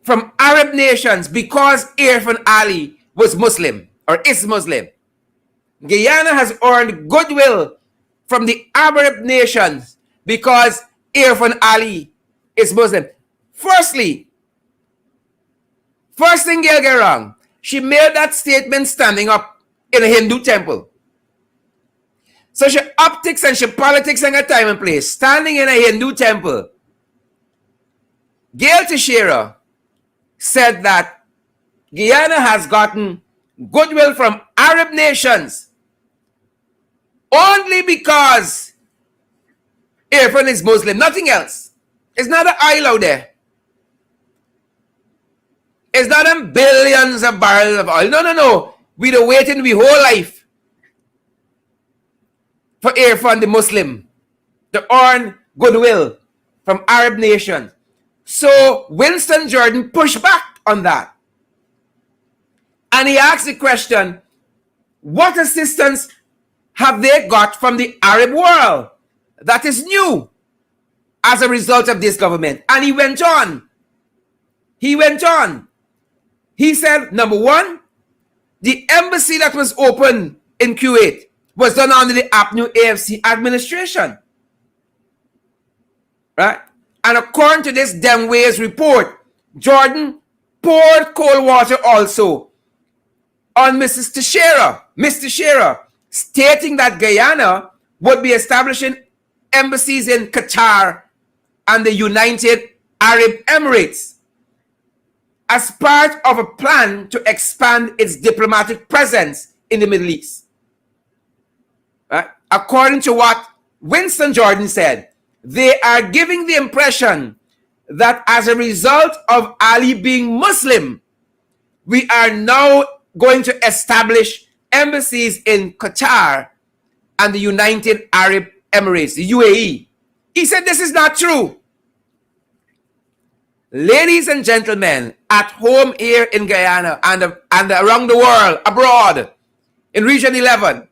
from Arab nations because Irfan Ali was Muslim or is Muslim. Guyana has earned goodwill from the Arab nations because Irfan Ali is Muslim. First thing Gail get wrong, she made that statement standing up in a Hindu temple. So she optics and she politics and a time and place, standing in a Hindu temple. Gail Teixeira said that Guyana has gotten goodwill from Arab nations only because Irfan is Muslim, nothing else. It's not an aisle out there. It's not them billions of barrels of oil. No. We'd have waited we whole life for Irfan the Muslim to earn goodwill from Arab nations. So Winston Jordan pushed back on that. And he asked the question, what assistance have they got from the Arab world that is new as a result of this government? And he went on. He said, number one, the embassy that was open in Kuwait was done under the APNU AFC administration. Right? And according to this Demway's report, Jordan poured cold water also on Miss Teixeira, stating that Guyana would be establishing embassies in Qatar and the United Arab Emirates as part of a plan to expand its diplomatic presence in the Middle East. Right? According to what Winston Jordan said, they are giving the impression that as a result of Ali being Muslim, we are now going to establish embassies in Qatar and the United Arab Emirates, the UAE. He said this is not true. Ladies and gentlemen, at home here in Guyana and around the world, abroad, in Region 11,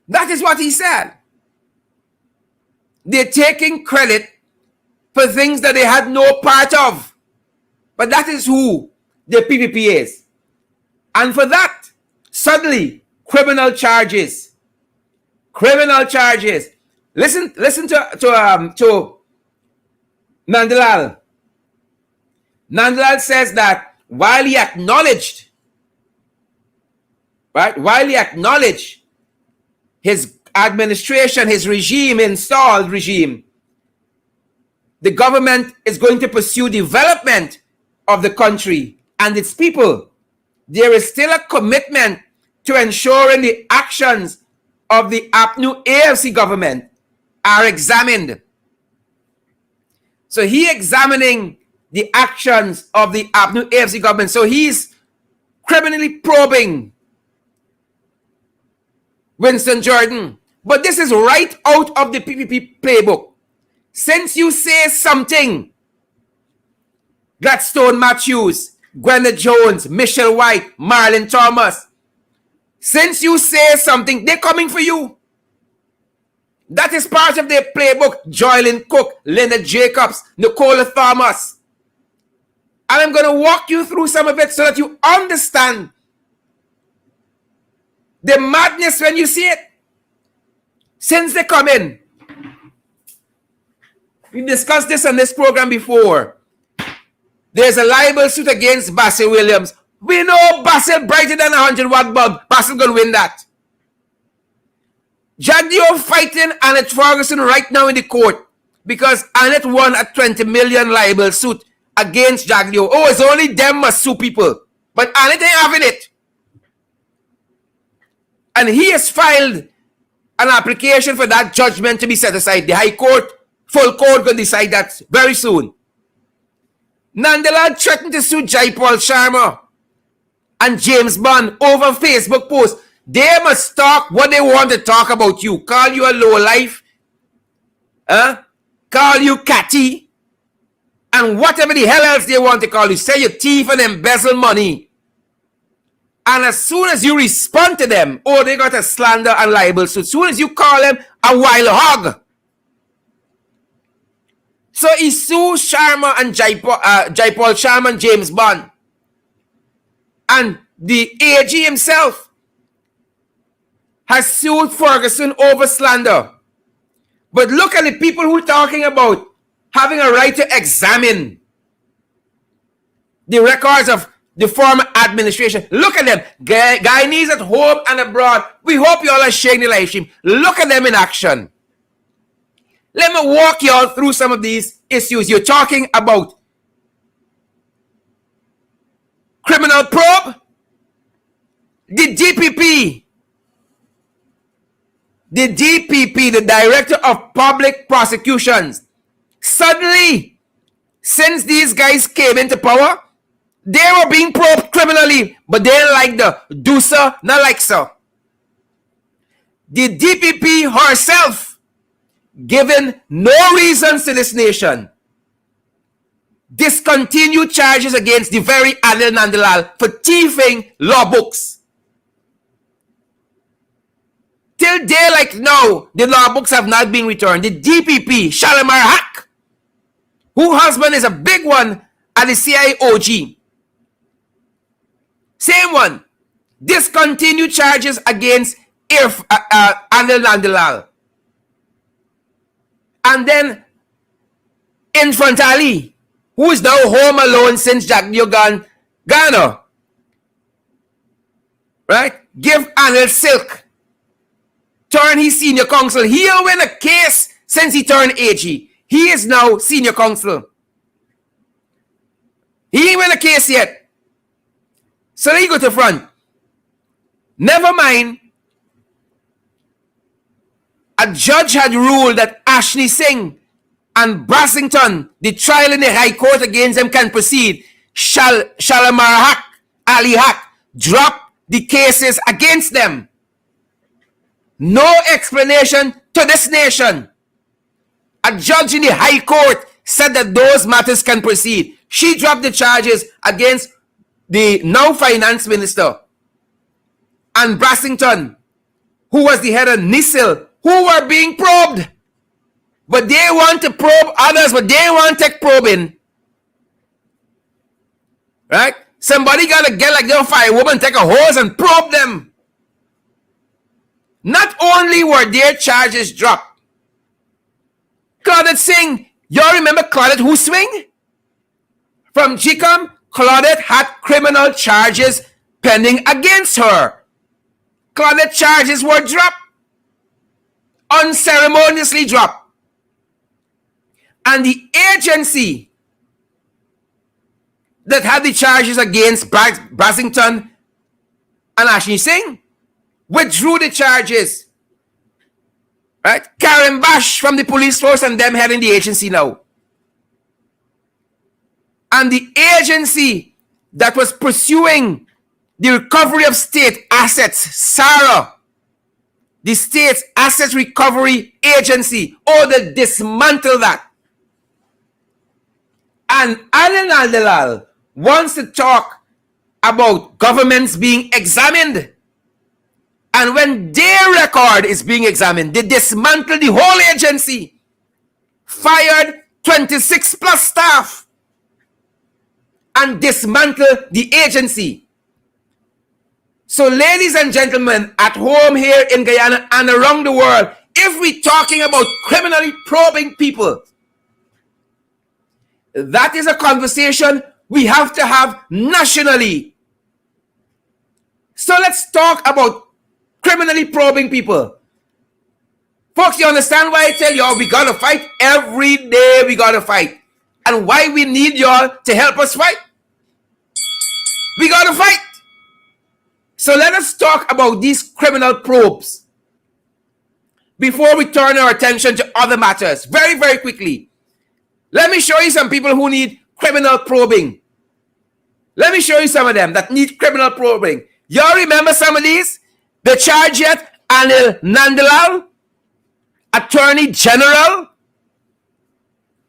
that is what he said. They're taking credit for things that they had no part of. But that is who the PPP is. And for that, suddenly, criminal charges. Listen to Nandalal. Nandalal says that while he acknowledged his administration, his installed regime, the government is going to pursue development of the country and its people. There is still a commitment to ensuring the actions of the APNU AFC government are examined. So he examining the actions of the APNU AFC government. So he's criminally probing Winston Jordan. But this is right out of the PPP playbook. Since you say something, Gladstone Matthews, Gwenda Jones, Michelle White, Marlon Thomas, since you say something, they're coming for you. That is part of their playbook. Joylyn Cook, Linda Jacobs, Nicola Thomas. And I'm going to walk you through some of it so that you understand the madness when you see it. Since they come in, we discussed this on this program before. There's a libel suit against Basil Williams. We know Basil brighter than 100 watt bulb. Basil gonna win that. Jagdeo fighting Annette Ferguson right now in the court because Annette won a 20 million libel suit against Jagdeo. Oh, it's only them must sue people. But Annette ain't having it. And he has filed an application for that judgment to be set aside. The High Court, full court, going to decide that very soon. Nandalal threatened to sue Jaipal Sharma and James Bond over Facebook posts. They must talk what they want to talk about you. Call you a low life. Call you catty. And whatever the hell else they want to call you. Say you thief and embezzle money. And as soon as you respond to them, oh, they got a slander and libel. So as soon as you call them a wild hog. So he sued Sharma and Jaipal Sharma and James Bond. And the AG himself has sued Ferguson over slander. But look at the people who are talking about having a right to examine the records of the former administration. Look at them. Guyanese at home and abroad. We hope you all are sharing the live stream. Look at them in action. Let me walk you all through some of these issues. You're talking about criminal probe, the DPP, the Director of Public Prosecutions, suddenly since these guys came into power, they were being probed criminally, but they didn't like the do so, not like so. The DPP herself given no reasons to this nation, discontinued charges against the very Anil Nandalal for thieving law books. Till day like now, the law books have not been returned. The DPP, Shalimar Haq, whose husband is a big one at the CIA OG, same one, discontinued charges against Anil Nandalal. And then Infant Ali, who is now home alone since Jack Newgan Ghana, right? Give Anil Silk, turn his senior counsel. He'll win a case since he turned AG. He is now senior counsel. He ain't win a case yet. So let you go to front. Never mind, a judge had ruled that Ashley Singh and Brassington, the trial in the High Court against them can proceed. Shalimar Haq, Ali Haq, drop the cases against them. No explanation to this nation. A judge in the High Court said that those matters can proceed. She dropped the charges against the now finance minister and Brassington, who was the head of NISIL, who were being probed. But they want to probe others, but they want to take probing. Right? Somebody got to get like their firewoman, take a hose and probe them. Not only were their charges dropped. Claudette Singh, y'all remember Claudette who swing? From GCOM, Claudette had criminal charges pending against her. Claudette charges were dropped. Unceremoniously dropped. And the agency that had the charges against Brassington and Ashley Singh withdrew the charges. Right? Karen Bash from the police force and them heading the agency now. And the agency that was pursuing the recovery of state assets, SARA, the State's Asset Recovery Agency, they dismantle that. And Anil Nandalal wants to talk about governments being examined. And when their record is being examined, they dismantle the whole agency, fired 26 plus staff, and dismantle the agency. So ladies and gentlemen, at home here in Guyana and around the world, if we're talking about criminally probing people, that is a conversation we have to have nationally. So let's talk about criminally probing people. Folks, you understand why I tell y'all we gotta fight? Every day we gotta fight. And why we need y'all to help us fight? We gotta fight. So let us talk about these criminal probes before we turn our attention to other matters. Very, very quickly. Let me show you some people who need criminal probing. Let me show you some of them that need criminal probing. Y'all remember some of these? The charge yet, Anil Nandalal, Attorney General,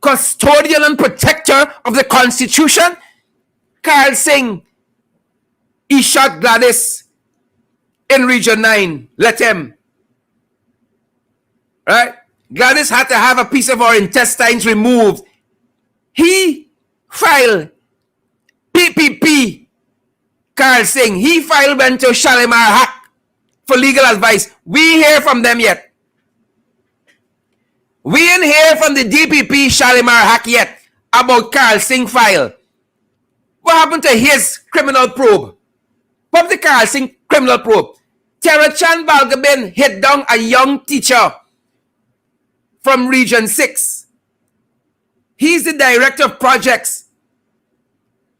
custodian and protector of the Constitution, Kyle Singh, he shot Gladys in Region 9. Let him. Right? Gladys had to have a piece of her intestines removed. He filed PPP. Carl Singh, he filed went to Shalimar Haq for legal advice. We hear from them yet. We didn't hear from the DPP Shalimar Haq yet about Carl Singh file. What happened to his criminal probe? What the Carl Singh criminal probe? Tara Chan Balgabin hit down a young teacher from Region 6. He's the director of projects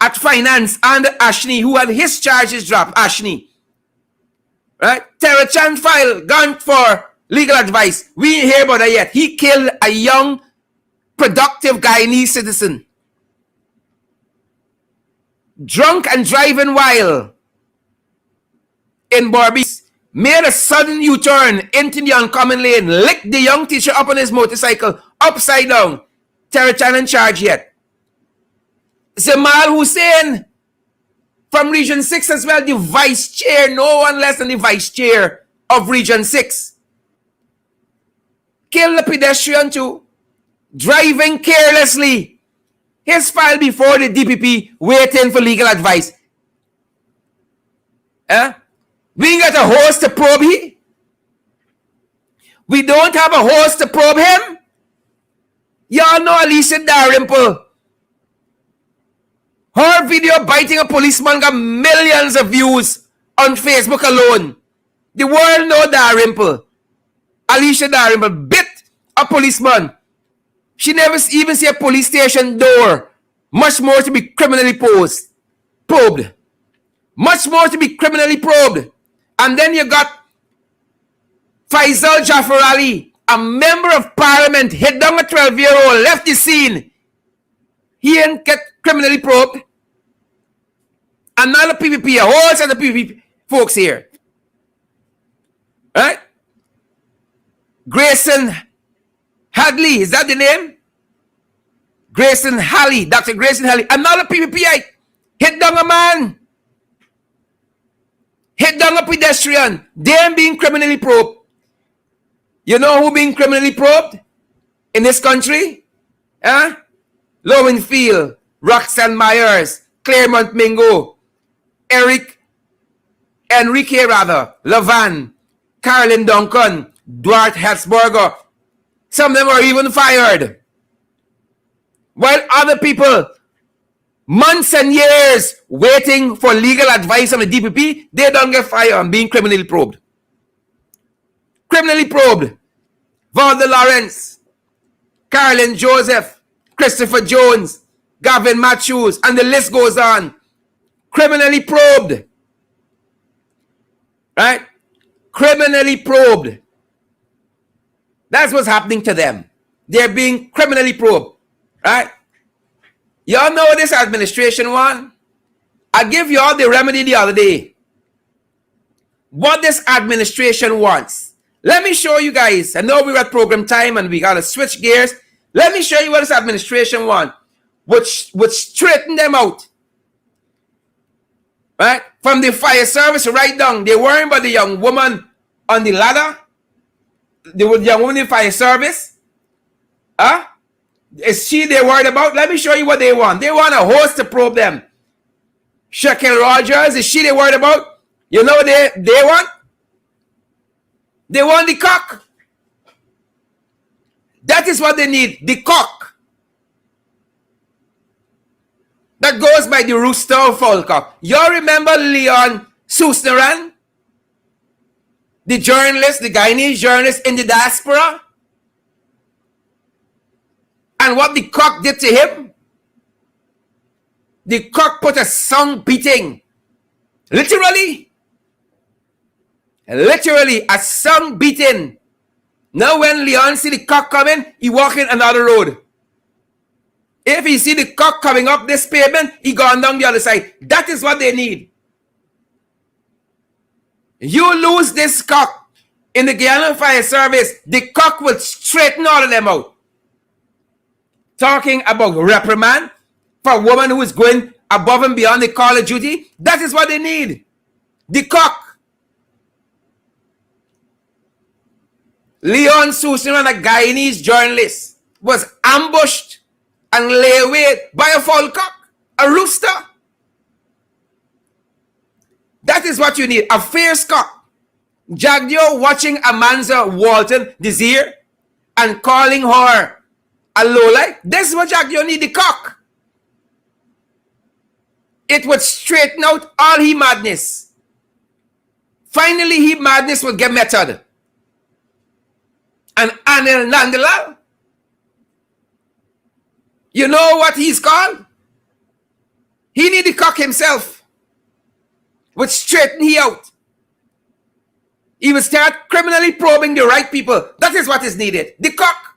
at Finance under Ashni, who had his charges dropped. Ashni. Right? Tara Chan file gone for legal advice. We didn't hear about that yet. He killed a young, productive Guyanese citizen. drunk and driving while in Barbados, made a sudden U-turn into the oncoming lane, licked the young teacher up on his motorcycle, upside down. Terror in charge yet. Jamal Hussein from Region 6 as well, the vice chair, no one less than the vice chair of Region 6. Killed a pedestrian too, driving carelessly. His file before the DPP, waiting for legal advice. We ain't got a horse to probe him. We don't have a horse to probe him. Y'all know Alicia Dalrymple. Her video biting a policeman got millions of views on Facebook alone. The world know Dalrymple. Alicia Dalrymple bit a policeman. She never even see a police station door. Much more to be criminally probed. Much more to be criminally probed. And then you got Faisal Jafar Ali, a member of parliament, hit down a 12-year-old, left the scene. He ain't get criminally probed. Another PPP, a whole set of PPP folks here. Right? Grayson Hadley, is that the name? Grayson Halley, Dr. Grayson Halley, another PPPite, hit down a man. Hit down a pedestrian. Them being criminally probed. You know who being criminally probed in this country? Lowenfield, Roxanne Myers, Claremont Mingo, Enrique Lavan, Carolyn Duncan, Dwight Hertzberger. Some of them are even fired. While other people, months and years waiting for legal advice from the DPP, they don't get fired on being criminally probed. Criminally probed. Valda Lawrence, Carolyn Joseph, Christopher Jones, Gavin Matthews, and the list goes on. Criminally probed. Right? Criminally probed. That's what's happening to them. They're being criminally probed. Right? Y'all know this administration want? I give y'all the remedy the other day. What this administration wants. Let me show you guys. I know we're at program time and we got to switch gears. Let me show you what this administration wants. Which straighten them out. Right? From the fire service right down. They're worrying about the young woman on the ladder. The young woman in the fire service. Is she they're worried about? Let me show you what they want. They want a horse to probe them. Shaquille Rogers, is she they worried about? You know what they want? They want the cock. That is what they need. The cock. That goes by the rooster or fowl cock. Y'all remember Leon Susnaran? The journalist, the Guyanese journalist in the diaspora? And what the cock did to him? The cock put a song beating. Literally a song beating. Now when Leon see the cock coming, he walk in another road. If he see the cock coming up this pavement, he gone down the other side. That is what they need. You lose this cock in the Guyana Fire Service, the cock will straighten all of them out. Talking about reprimand for a woman who is going above and beyond the call of duty, that is what they need. The cock. Leon Susan, a Guyanese journalist, was ambushed and lay away by a fowl cock, a rooster. That is what you need, a fierce cock. Jagdio watching Amanza Walton Desir and calling her a lowlight. This is what Jagdio need, the cock. It would straighten out all he madness. Finally, he madness would get method. And Anil Nandalal, you know what he's called? He need the cock himself. Would straighten he out. He would start criminally probing the right people. That is what is needed. The cock.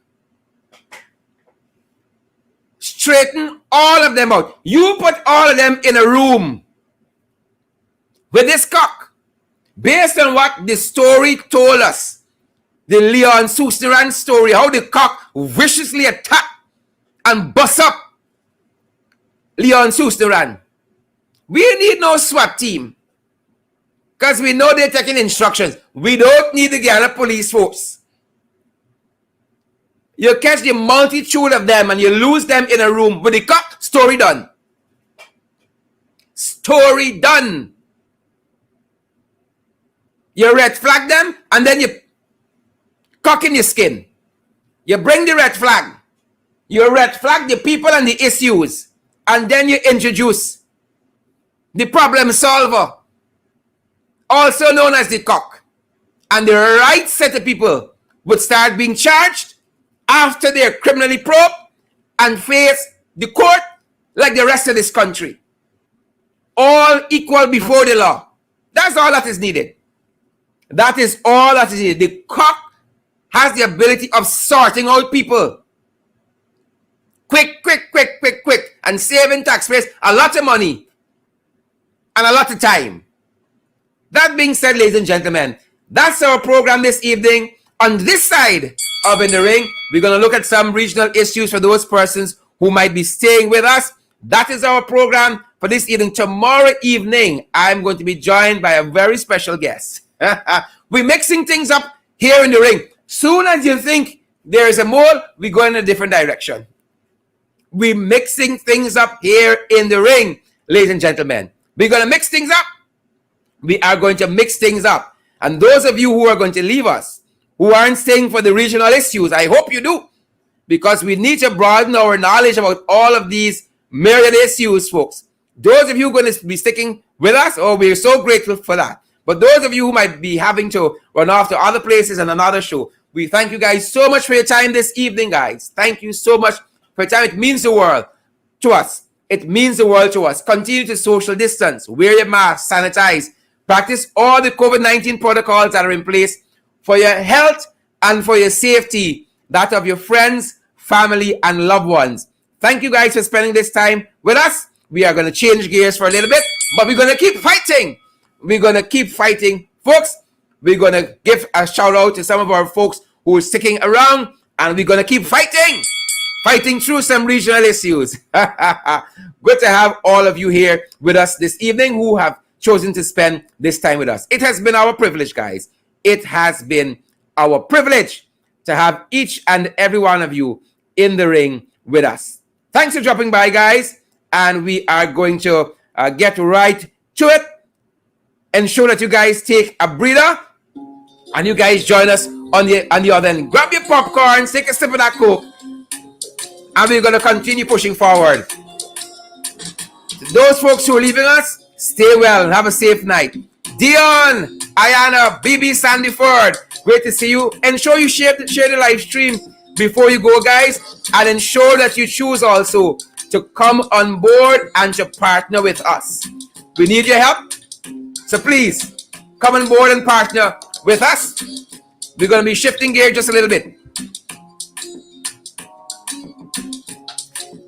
straighten all of them out. You put all of them in a room with this cock. Based on what the story told us, the Leon Susneran story, how the cock viciously attacked and bust up Leon Susneran. We need no SWAT team, because we know they're taking instructions. We don't need the Guyana police force. You catch the multitude of them and you lose them in a room with the cock, story done. Story done. You red flag them and then you cock in your skin. You bring the red flag. You red flag the people and the issues. And then you introduce the problem solver, also known as the cock. And the right set of people would start being charged after they're criminally probed and face the court like the rest of this country. All equal before the law. That's all that is needed. That is all that is needed. The cock has the ability of sorting out people. Quick, and saving taxpayers a lot of money and a lot of time. That being said, ladies and gentlemen, that's our program this evening. On this side of In the Ring, we're going to look at some regional issues for those persons who might be staying with us. That is our program for this evening. Tomorrow evening, I'm going to be joined by a very special guest. We're mixing things up here in the ring. Soon as you think there is a mole, we go in a different direction. We're mixing things up here in the ring, ladies and gentlemen. We're going to mix things up. We are going to mix things up. And those of you who are going to leave us, who aren't staying for the regional issues, I hope you do. Because we need to broaden our knowledge about all of these myriad issues, folks. Those of you who are going to be sticking with us, we're so grateful for that. But those of you who might be having to run off to other places and another show, we thank you guys so much for your time this evening, guys. Thank you so much for your time. It means the world to us. It means the world to us. Continue to social distance, wear your mask, sanitize, practice all the COVID-19 protocols that are in place for your health and for your safety, that of your friends, family, and loved ones. Thank you guys for spending this time with us. We are going to change gears for a little bit, but we're going to keep fighting. We're going to keep fighting, folks. We're going to give a shout out to some of our folks who are sticking around, and we're going to keep fighting through some regional issues. Good to have all of you here with us this evening who have chosen to spend this time with us. It has been our privilege, guys. It has been our privilege to have each and every one of you in the ring with us. Thanks for dropping by, guys. And we are going to get right to it. Ensure that you guys take a breather and you guys join us on the other end. Grab your popcorn, take a sip of that Coke, and we're going to continue pushing forward. To those folks who are leaving us, stay well and have a safe night. Dion, Ayana, BB Sandyford, great to see you. Ensure you share the live stream before you go, guys, and ensure that you choose also to come on board and to partner with us. We need your help. So please, come on board and partner with us. We're going to be shifting gear just a little bit.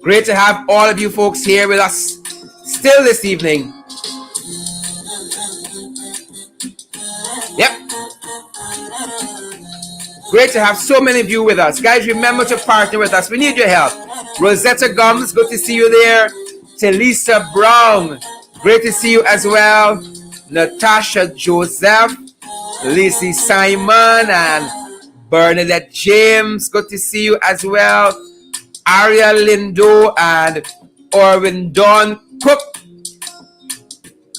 Great to have all of you folks here with us still this evening. Yep. Great to have so many of you with us. Guys, remember to partner with us. We need your help. Rosetta Gums, good to see you there. Talisa Brown, great to see you as well. Natasha Joseph, Lizzie Simon, and Bernadette James, good to see you as well. Aria Lindo and Orwin Dawn Cook.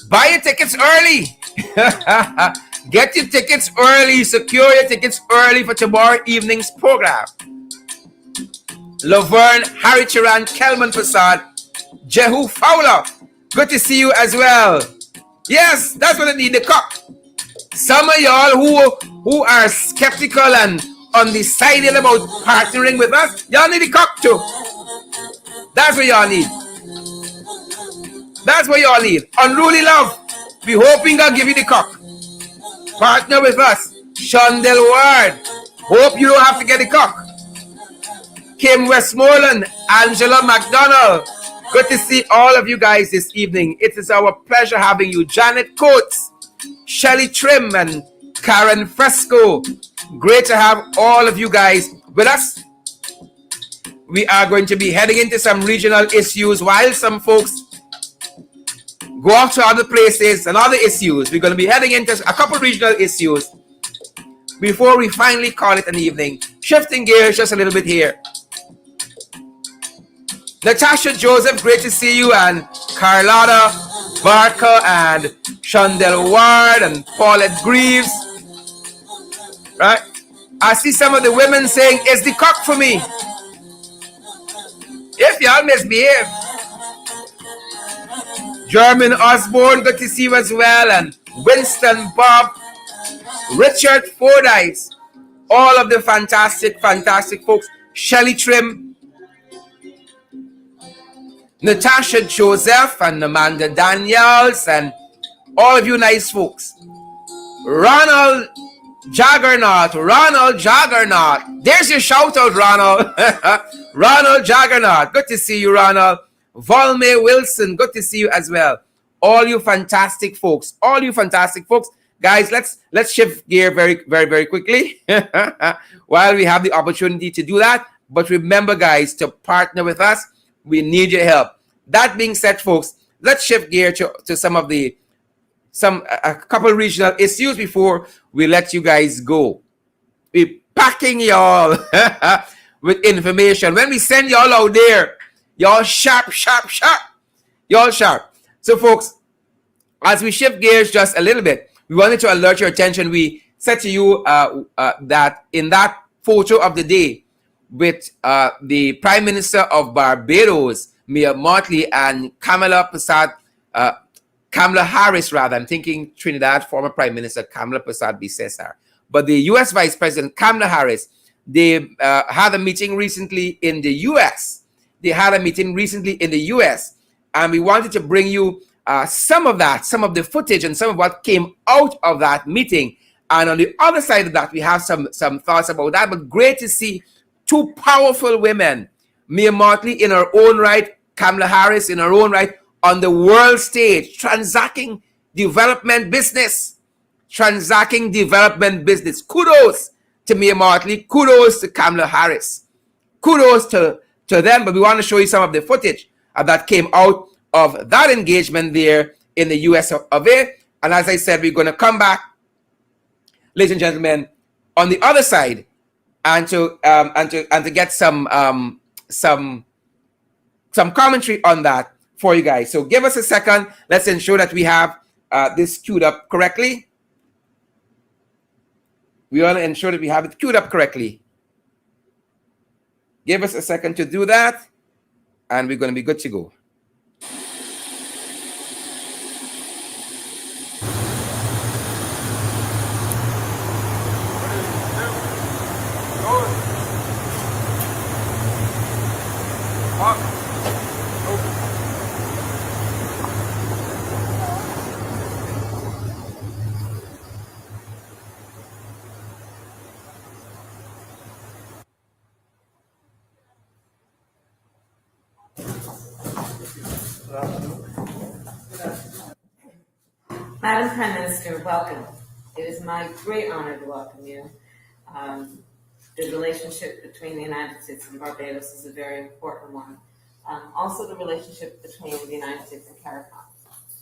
Buy your tickets early. Get your tickets early. Secure your tickets early for tomorrow evening's program. Laverne, Harry Chiran, Kelman Prasad, Jehu Fowler, good to see you as well. Yes, that's what I need, the cock. Some of y'all who are skeptical and undecided about partnering with us, y'all need the cock too. That's what y'all need. That's what y'all need. Unruly love. We hoping God give you the cock. Partner with us. Shondell Ward. Hope you don't have to get the cock. Kim Westmoreland, Angela McDonald. Good to see all of you guys this evening. It is our pleasure having you. Janet Coates, Shelly Trim, and Karen Fresco. Great to have all of you guys with us. We are going to be heading into some regional issues while some folks go off to other places and other issues. We're going to be heading into a couple regional issues before we finally call it an evening. Shifting gears just a little bit here. Natasha Joseph, great to see you, and Carlotta Barker and Shondell Ward and Paulette Greaves. Right? I see some of the women saying, "It's the cock for me." If y'all misbehave. German Osborne, good to see you as well, and Winston Bob, Richard Fordyce, all of the fantastic folks. Shelly Trim, Natasha Joseph, and Amanda Daniels, and all of you nice folks. Ronald Juggernaut. There's your shout out, Ronald. Ronald Juggernaut. Good to see you, Ronald. Volme Wilson. Good to see you as well. All you fantastic folks. Guys, let's shift gear very quickly while we have the opportunity to do that. But remember, guys, to partner with us, we need your help. That being said, folks, let's shift gear to a couple regional issues before we let you guys go. We're packing y'all with information. When we send y'all out there, y'all sharp. Y'all sharp. So, folks, as we shift gears just a little bit, we wanted to alert your attention. We said to you that in that photo of the day with the Prime Minister of Barbados, Mia Mottley, and Kamala Harris, rather. I'm thinking Trinidad, former Prime Minister Kamala Prasad Bisesar. But the U.S. Vice President Kamala Harris, they had a meeting recently in the U.S. And we wanted to bring you some of the footage and some of what came out of that meeting. And on the other side of that, we have some thoughts about that. But great to see two powerful women, Mia Mottley in her own right, Kamala Harris in her own right, on the world stage, transacting development business. Kudos to Mia Mottley. Kudos to Kamala Harris. Kudos to them. But we want to show you some of the footage that came out of that engagement there in the US of A. And as I said, we're going to come back, ladies and gentlemen, on the other side and to get some commentary on that for you guys. So give us a second. Let's ensure that we have this queued up correctly. We want to ensure that we have it queued up correctly. Give us a second to do that, and we're going to be good to go. Madam Prime Minister, welcome. It is my great honor to welcome you. The relationship between the United States and Barbados is a very important one. Also, the relationship between the United States and CARICOM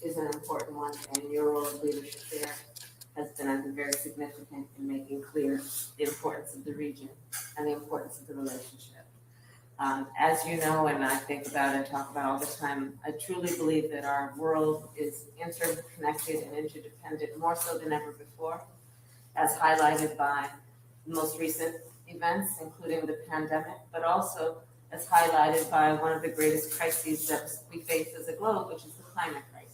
is an important one, and your role of leadership there has been, I think, very significant in making clear the importance of the region and the importance of the relationship. As you know, and I think about and talk about all the time, I truly believe that our world is interconnected and interdependent more so than ever before, as highlighted by the most recent events, including the pandemic, but also as highlighted by one of the greatest crises that we face as a globe, which is the climate crisis.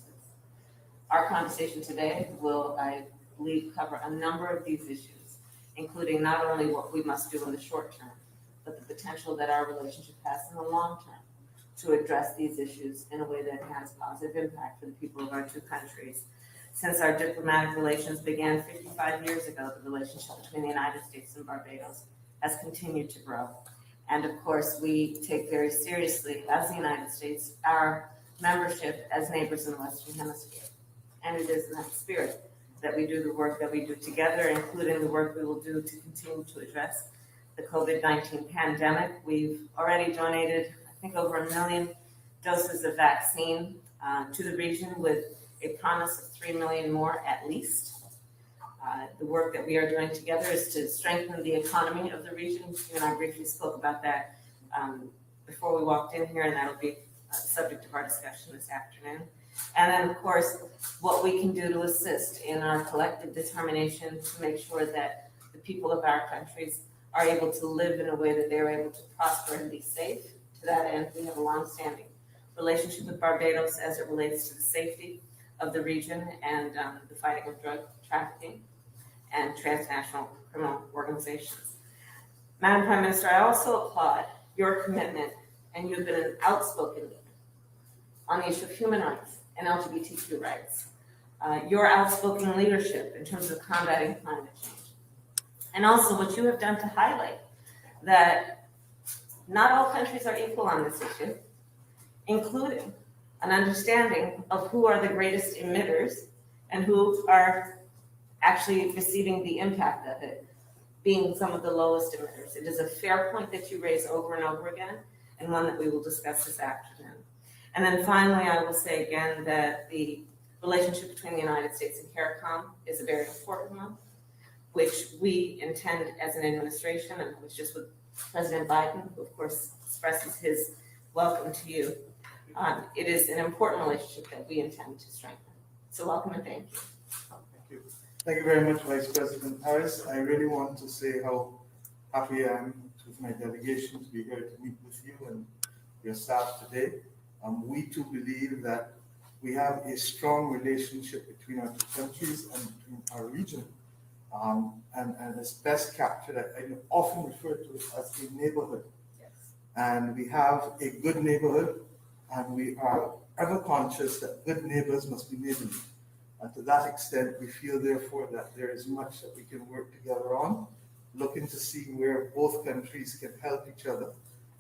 Our conversation today will, I believe, cover a number of these issues, including not only what we must do in the short term, but the potential that our relationship has in the long term to address these issues in a way that has positive impact for the people of our two countries. Since our diplomatic relations began 55 years ago, the relationship between the United States and Barbados has continued to grow. And of course, we take very seriously, as the United States, our membership as neighbors in the Western Hemisphere. And it is in that spirit that we do the work that we do together, including the work we will do to continue to address the COVID-19 pandemic. We've already donated, I think, over 1 million doses of vaccine to the region, with a promise of 3 million more at least. The work that we are doing together is to strengthen the economy of the region. You and I briefly spoke about that before we walked in here, and that'll be the subject of our discussion this afternoon. And then, of course, what we can do to assist in our collective determination to make sure that the people of our countries are able to live in a way that they're able to prosper and be safe. To that end, we have a long-standing relationship with Barbados as it relates to the safety of the region and the fighting of drug trafficking and transnational criminal organizations. Madam Prime Minister, I also applaud your commitment, and you've been an outspoken leader on the issue of human rights and LGBTQ rights. Your outspoken leadership in terms of combating climate change. And also what you have done to highlight that not all countries are equal on this issue, including an understanding of who are the greatest emitters and who are actually receiving the impact of it, being some of the lowest emitters. It is a fair point that you raise over and over again, and one that we will discuss this afternoon. And then finally, I will say again that the relationship between the United States and CARICOM is a very important one, which we intend as an administration, and I was just with President Biden, who of course expresses his welcome to you. It is an important relationship that we intend to strengthen. So welcome and thank you. Thank you. Thank you very much, Vice President Harris. I really want to say how happy I am with my delegation to be here to meet with you and your staff today. We too believe that we have a strong relationship between our two countries and between our region. And it's best captured, I often refer to it as a neighborhood. Yes. And we have a good neighborhood, and we are ever conscious that good neighbors must be neighborly. And to that extent, we feel therefore that there is much that we can work together on, looking to see where both countries can help each other.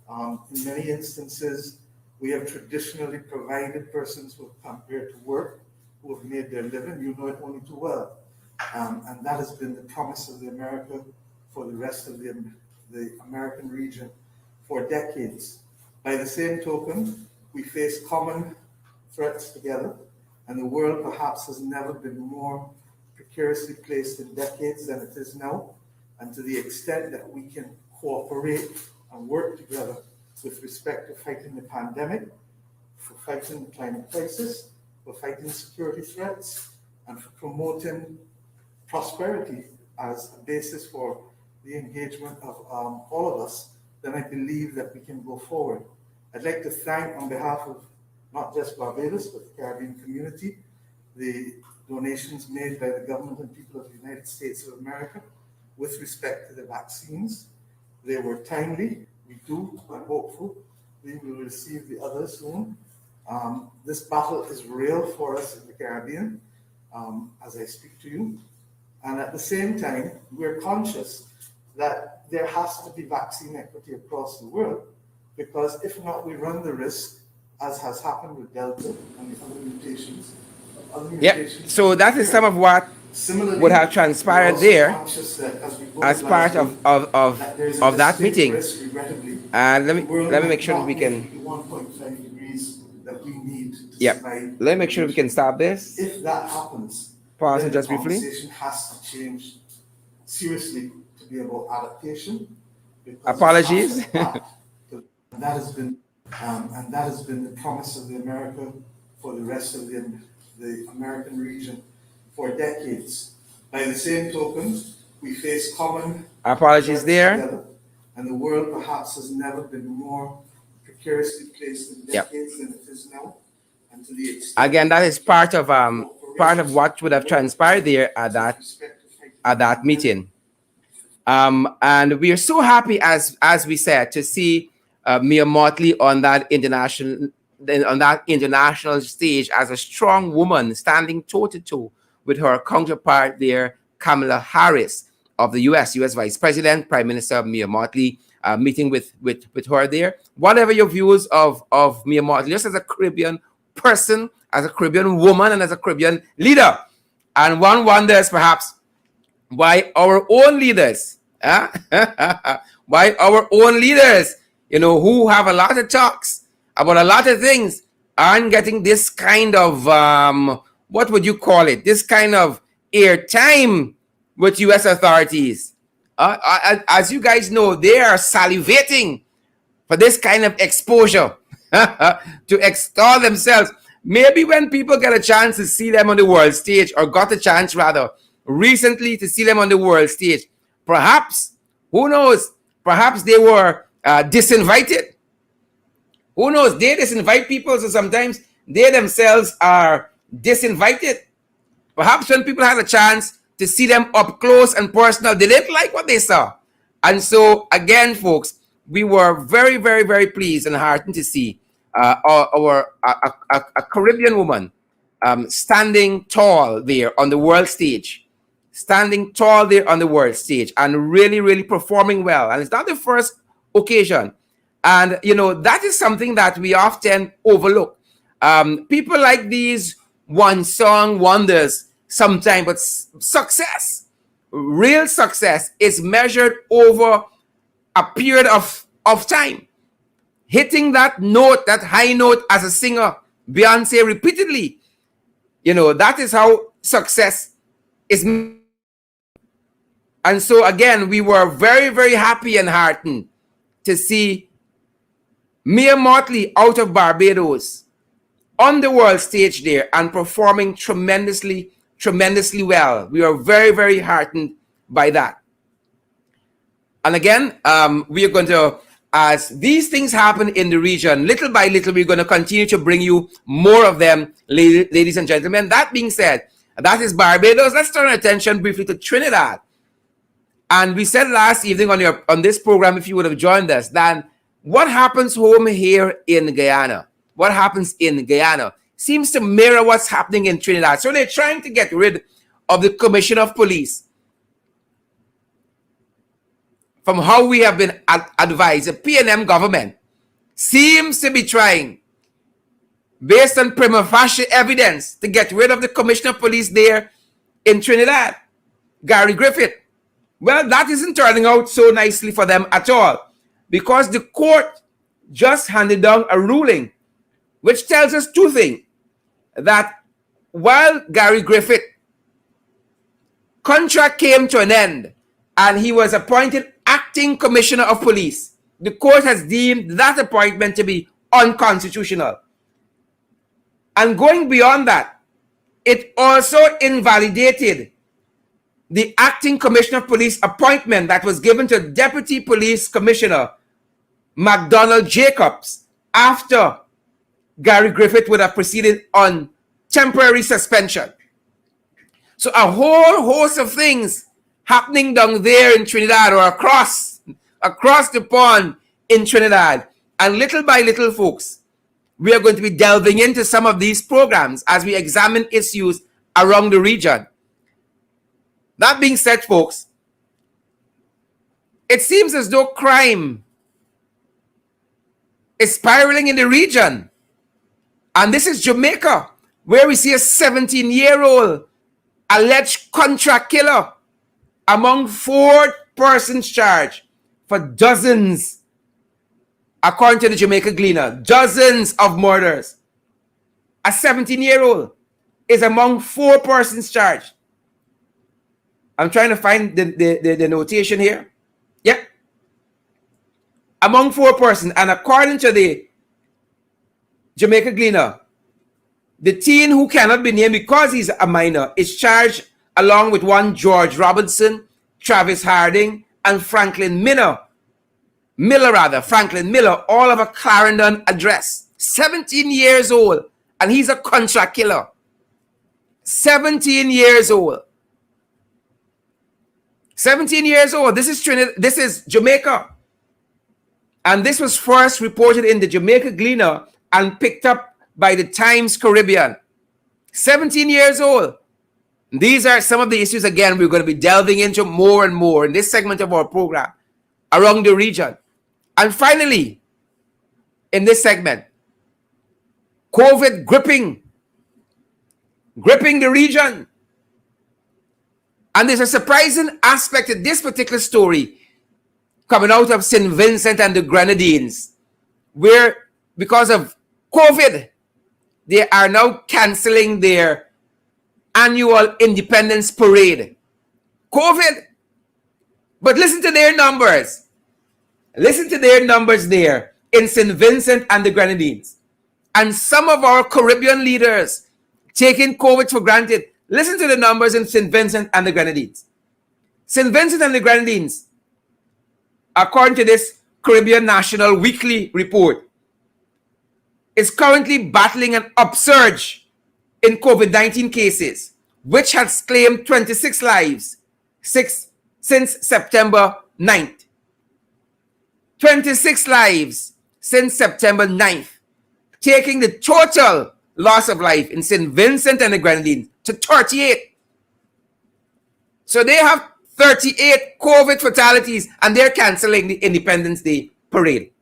In many instances, we have traditionally provided persons who have come here to work, who have made their living. You know it only too well. And that has been the promise of the America for the rest of the American region for decades. By the same token, we face common threats together, and the world perhaps has never been more precariously placed in decades than it is now. And to the extent that we can cooperate and work together with respect to fighting the pandemic, for fighting the climate crisis, for fighting security threats, and for promoting prosperity as a basis for the engagement of all of us, then I believe that we can go forward. I'd like to thank, on behalf of not just Barbados, but the Caribbean community, the donations made by the government and people of the United States of America with respect to the vaccines. They were timely. We do, I'm hopeful, we will receive the others soon. This battle is real for us in the Caribbean, as I speak to you. And at the same time, we're conscious that there has to be vaccine equity across the world, because if not, we run the risk, as has happened with Delta and the other mutations. Yep. So that is some of what Similarly, would have transpired there as part of that meeting. And let me make sure that we can. 1.5 degrees that we need to Yep. Let me make sure we can stop this. If that happens, Pause then it just the briefly. conversation has to change seriously to be about adaptation. Apologies. And that has been the promise of the America for the rest of the American region for decades. By the same token, we face common Apologies there. together, and the world perhaps has never been more precariously placed in decades than it is now. And to the extent Again, that is part of what would have transpired there at that meeting. And we are so happy, as we said, to see Mia Motley on that international stage as a strong woman standing toe to toe with her counterpart there, Kamala Harris of the U.S. Vice President, Prime Minister Mia Motley meeting with her there. Whatever your views of Mia Mottley, just as a Caribbean person, as a Caribbean woman, and as a Caribbean leader. And one wonders perhaps why our own leaders, why our own leaders, who have a lot of talks about a lot of things, aren't getting this kind of, what would you call it? This kind of airtime with U.S. authorities. As you guys know, they are salivating for this kind of exposure to extol themselves. Maybe when people get a chance to see them on the world stage, or got a chance rather recently to see them on the world stage, perhaps, who knows, perhaps they were disinvited. Who knows? They disinvite people, so sometimes they themselves are disinvited. Perhaps when people had a chance to see them up close and personal, they didn't like what they saw. And so, again, folks, we were very, very, very pleased and heartened to see a Caribbean woman standing tall there on the world stage, and really, really performing well. And it's not the first occasion. And, that is something that we often overlook. People like these one-song wonders sometimes, but success, real success, is measured over a period of time. Hitting that note, that high note as a singer, Beyonce, repeatedly, that is how success is. And so, again, we were very, very happy and heartened to see Mia Mottley out of Barbados on the world stage there and performing tremendously well. We are very, very heartened by that. And again, we are going to, as these things happen in the region, little by little, we're going to continue to bring you more of them, ladies and gentlemen. That being said, that is Barbados. Let's turn our attention briefly to Trinidad. And we said last evening on this program, if you would have joined us, that what happens home here in Guyana, what happens in Guyana, seems to mirror what's happening in Trinidad. So they're trying to get rid of the Commissioner of Police. From how we have been advised, the PNM government seems to be trying, based on prima facie evidence, to get rid of the Commissioner of Police there in Trinidad, Gary Griffith. Well, that isn't turning out so nicely for them at all, because the court just handed down a ruling which tells us two things. That while Gary Griffith contract came to an end and he was appointed acting Commissioner of Police, the court has deemed that appointment to be unconstitutional. And going beyond that, it also invalidated the acting Commissioner of Police appointment that was given to Deputy Police Commissioner McDonald Jacobs after Gary Griffith would have proceeded on temporary suspension. So a whole host of things happening down there in Trinidad, or across the pond in Trinidad. And little by little, folks, we are going to be delving into some of these programs as we examine issues around the region. That being said, folks, it seems as though crime is spiraling in the region. And this is Jamaica, where we see a 17-year-old alleged contract killer among 4 persons charged for dozens, according to the Jamaica Gleaner, dozens of murders. A 17-year-old is among 4 persons charged. I'm trying to find the notation here. Yeah. Among 4 persons. And according to the Jamaica Gleaner, the teen, who cannot be named because he's a minor, is charged along with one George Robinson, Travis Harding, and Franklin Miller, all of a Clarendon address. 17 years old, and he's a contract killer. 17 years old. 17 years old. This is Trinidad. This is Jamaica. And this was first reported in the Jamaica Gleaner and picked up by the Times Caribbean. 17 years old. These are some of the issues, again, we're going to be delving into more and more in this segment of our program around the region. And finally, in this segment, COVID gripping the region. And there's a surprising aspect to this particular story coming out of St. Vincent and the Grenadines, where because of COVID, they are now canceling their annual Independence Parade. COVID. But listen to their numbers. Listen to their numbers there in St. Vincent and the Grenadines. And some of our Caribbean leaders taking COVID for granted. Listen to the numbers in St. Vincent and the Grenadines. St. Vincent and the Grenadines, according to this Caribbean National Weekly Report, is currently battling an upsurge in COVID-19 cases, which has claimed 26 lives since September 9th. 26 lives since September 9th, taking the total loss of life in St. Vincent and the Grenadines to 38. So they have 38 COVID fatalities and they're canceling the Independence Day parade.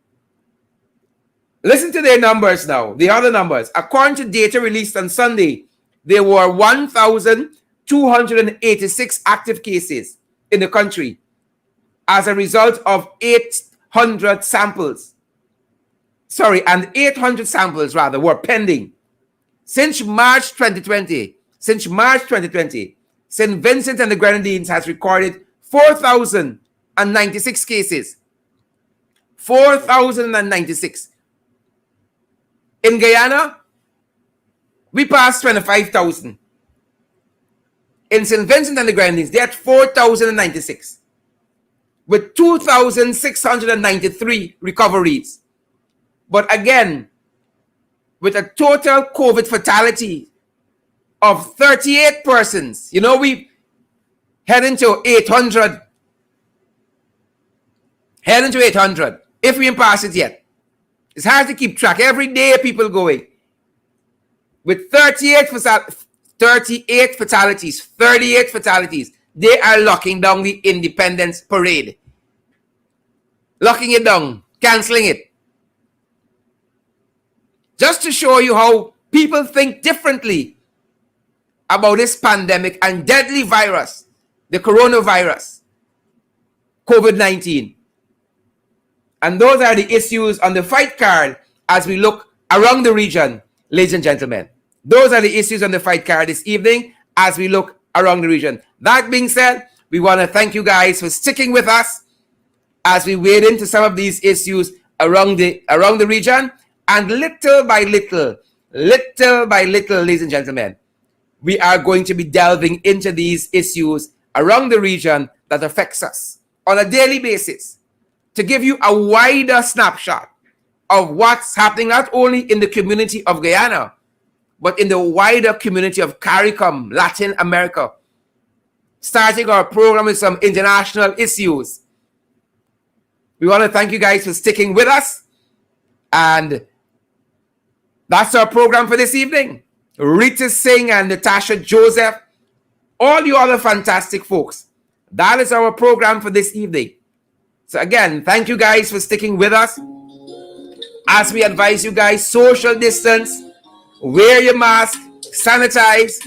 Listen to their numbers now, the other numbers. According to data released on Sunday, there were 1,286 active cases in the country as a result of 800 samples. And 800 samples rather were pending. Since March 2020, St. Vincent and the Grenadines has recorded 4,096 cases. 4,096. In Guyana, we passed 25,000. In St. Vincent and the Grenadines, they had 4,096 with 2,693 recoveries. But again, with a total COVID fatality of 38 persons, we head into 800. Head into 800 if we didn't pass it yet. It's hard to keep track. Every day people going. With 38 fatalities, they are locking down the Independence Parade. Locking it down, canceling it. Just to show you how people think differently about this pandemic and deadly virus, the coronavirus, COVID-19. And those are the issues on the fight card as we look around the region, ladies and gentlemen. Those are the issues on the fight card this evening as we look around the region. That being said, we want to thank you guys for sticking with us as we wade into some of these issues around the region. And little by little, ladies and gentlemen, we are going to be delving into these issues around the region that affects us on a daily basis, to give you a wider snapshot of what's happening not only in the community of Guyana, but in the wider community of CARICOM, Latin America. Starting our program with some international issues. We want to thank you guys for sticking with us. And that's our program for this evening. Rita Singh and Natasha Joseph, all you other fantastic folks. That is our program for this evening. So again, thank you guys for sticking with us. As we advise you guys, social distance, wear your mask, sanitize,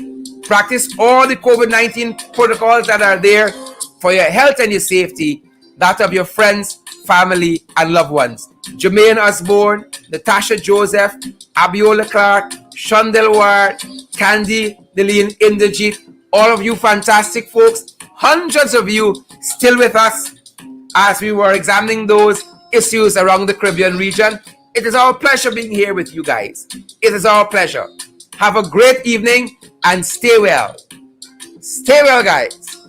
practice all the COVID-19 protocols that are there for your health and your safety, that of your friends, family, and loved ones. Jermaine Osborne, Natasha Joseph, Abiola Clark, Shondell Ward, Candy, Deline Inderjeet, all of you fantastic folks, hundreds of you still with us as we were examining those issues around the Caribbean region. It is our pleasure being here with you guys. It is our pleasure. Have a great evening and stay well. Stay well, guys.